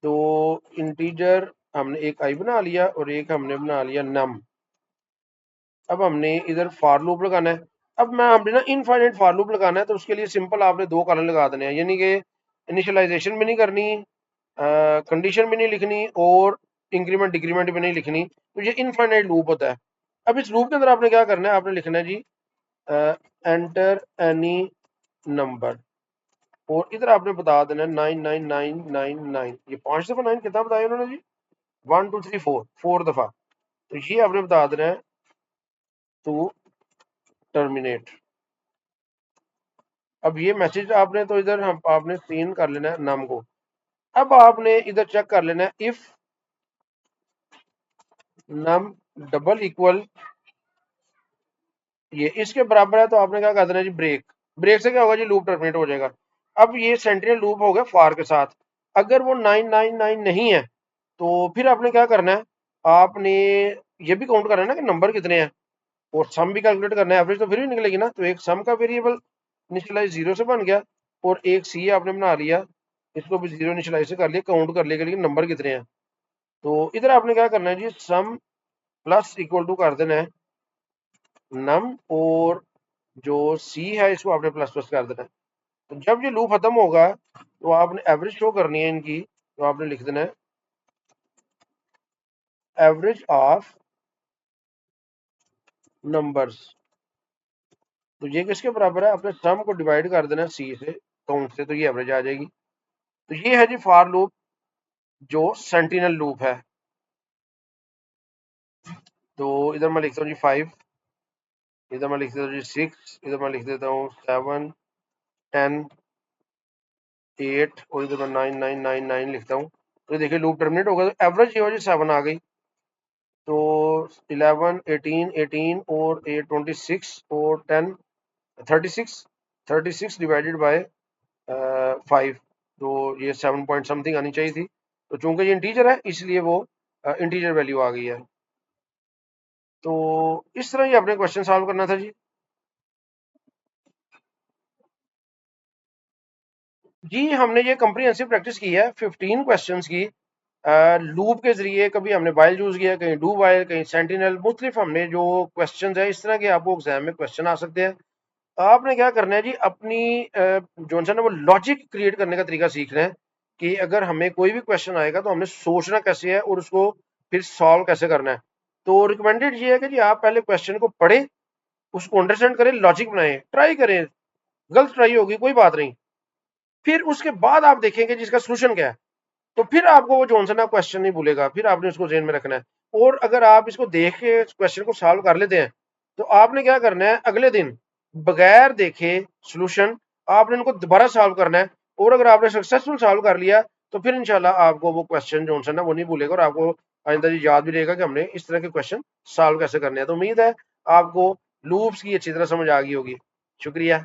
तो इंटीजर हमने एक आई बना लिया और एक हमने बना लिया नम। अब हमने इधर फॉर लूप लगाना है। अब मैं हमने ना इनफाइनाइट फॉर लूप लगाना है, तो उसके लिए सिंपल आपने 2 कॉलन लगा देने हैं, यानी कि इनिशियलाइजेशन भी नहीं करनी, कंडीशन भी नहीं लिखनी, और इंक्रीमेंट डिक्रीमेंट भी नहीं लिखनी। तो ये इनफाइनाइट लूप होता है। अब इस लूप के अंदर आपने क्या करना है, आपने लिखना है जी एंटर एनी नंबर, और इधर आपने बता देना 99999। ये 5 दफा 9 कितना बताया उन्होंने जी, 1 2 3 4, 4 दफा। तो ये आपने बता देना है टू टर्मिनेट। अब ये मैसेज आपने तो इधर हम आपने सीन कर लेना है नाम को। अब आपने इधर चेक कर लेना है इफ नम डबल इक्वल ये इसके बराबर है, तो आपने क्या कर देना है जी ब्रेक। ब्रेक से क्या होगा जी, लूप टर्मिनेट हो जाएगा। अब ये सेंट्रल लूप हो गया फॉर के साथ। अगर वो 999 नहीं है, तो फिर आपने क्या करना है, आपने ये भी काउंट करना है ना कि नंबर कितने हैं, और सम भी कैलकुलेट करना है। एवरेज तो फिर भी निकलेगी ना। तो एक सम का वेरिएबल इनिशियलाइज 0 से बन गया, और एक सी आपने बना लिया, इसको भी 0 इनिशियलाइज से कर लिया, काउंट कर लिया कि नंबर कितने हैं। तो इधर आपने क्या करना है जी, सम प्लस इक्वल टू कर देना है नम, और जो सी है इसको आपने प्लस प्लस कर देना है। तो जब ये लूप खत्म होगा, तो आपने एवरेज शो करनी है इनकी। तो आपने लिख देना है एवरेज ऑफ नंबर्स। तो ये किसके बराबर है, अपने सम को डिवाइड कर देना सी से, काउंट से, तो ये एवरेज आ जाएगी। तो ये है जी फॉर लूप जो सेंटिनल लूप है। तो इधर मैं लिखता हूँ जी 5, इधर मैं लिख देता हूँ जी 6, इधर मैं लिख देता हूँ 7, 10, 8 और इधर मैं 9 9 9 9 लिखता हूँ। तो देखिए लूप टर्मिनेट होगा, तो एवरेज ये हो जी 7 आ गई। तो 11, 18, 18 और 8, 26 और 10, 36, 36 डिवाइडेड बाय 5। तो ये 7 पॉइंट समथिंग आनी चाहिए थी। तो चूंकि ये इंटीजर है इसलिए वो इंटीजर वैल्यू आ गई है। तो इस तरह ही आपने क्वेश्चन सॉल्व करना था जी। जी हमने ये कंप्रीहेंसिव प्रैक्टिस की है 15 क्वेश्चंस की। लूप के जरिए कभी हमने वाइल यूज किया, कहीं डू वाइल, कहीं सेंटिनल, मुख्तलिफ हमने जो क्वेश्चन है इस तरह के आपको एग्जाम में क्वेश्चन आ सकते हैं। आपने क्या करना है जी, अपनी जो है ना वो लॉजिक क्रिएट करने का तरीका सीखना है कि अगर हमें कोई भी क्वेश्चन आएगा तो हमने सोचना कैसे है और उसको फिर सॉल्व कैसे करना है। तो रिकमेंडेड ये है कि जी आप पहले क्वेश्चन को पढ़ें, उसको अंडरस्टैंड करें, लॉजिक बनाएं, ट्राई करें, गलत ट्राई होगी कोई बात नहीं, फिर उसके बाद आप देखेंगे जिसका सोल्यूशन क्या है। तो फिर आपको वो जॉनसन ना क्वेश्चन नहीं भूलेगा, फिर आपने उसको जेन में रखना है। और अगर आप इसको देख के क्वेश्चन को सॉल्व कर लेते हैं तो आपने क्या करना है, अगले दिन बगैर देखे सोल्यूशन आपने इनको दोबारा सॉल्व करना है। और अगर आपने सक्सेसफुल सॉल्व कर लिया तो फिर इंशाल्लाह आपको वो क्वेश्चन जॉनसन है वो नहीं भूलेगा और आपको आइंदा जी याद भी रहेगा कि हमने इस तरह के क्वेश्चन सॉल्व कैसे करने हैं। तो उम्मीद है आपको लूप्स की अच्छी तरह समझ आ गई होगी। शुक्रिया।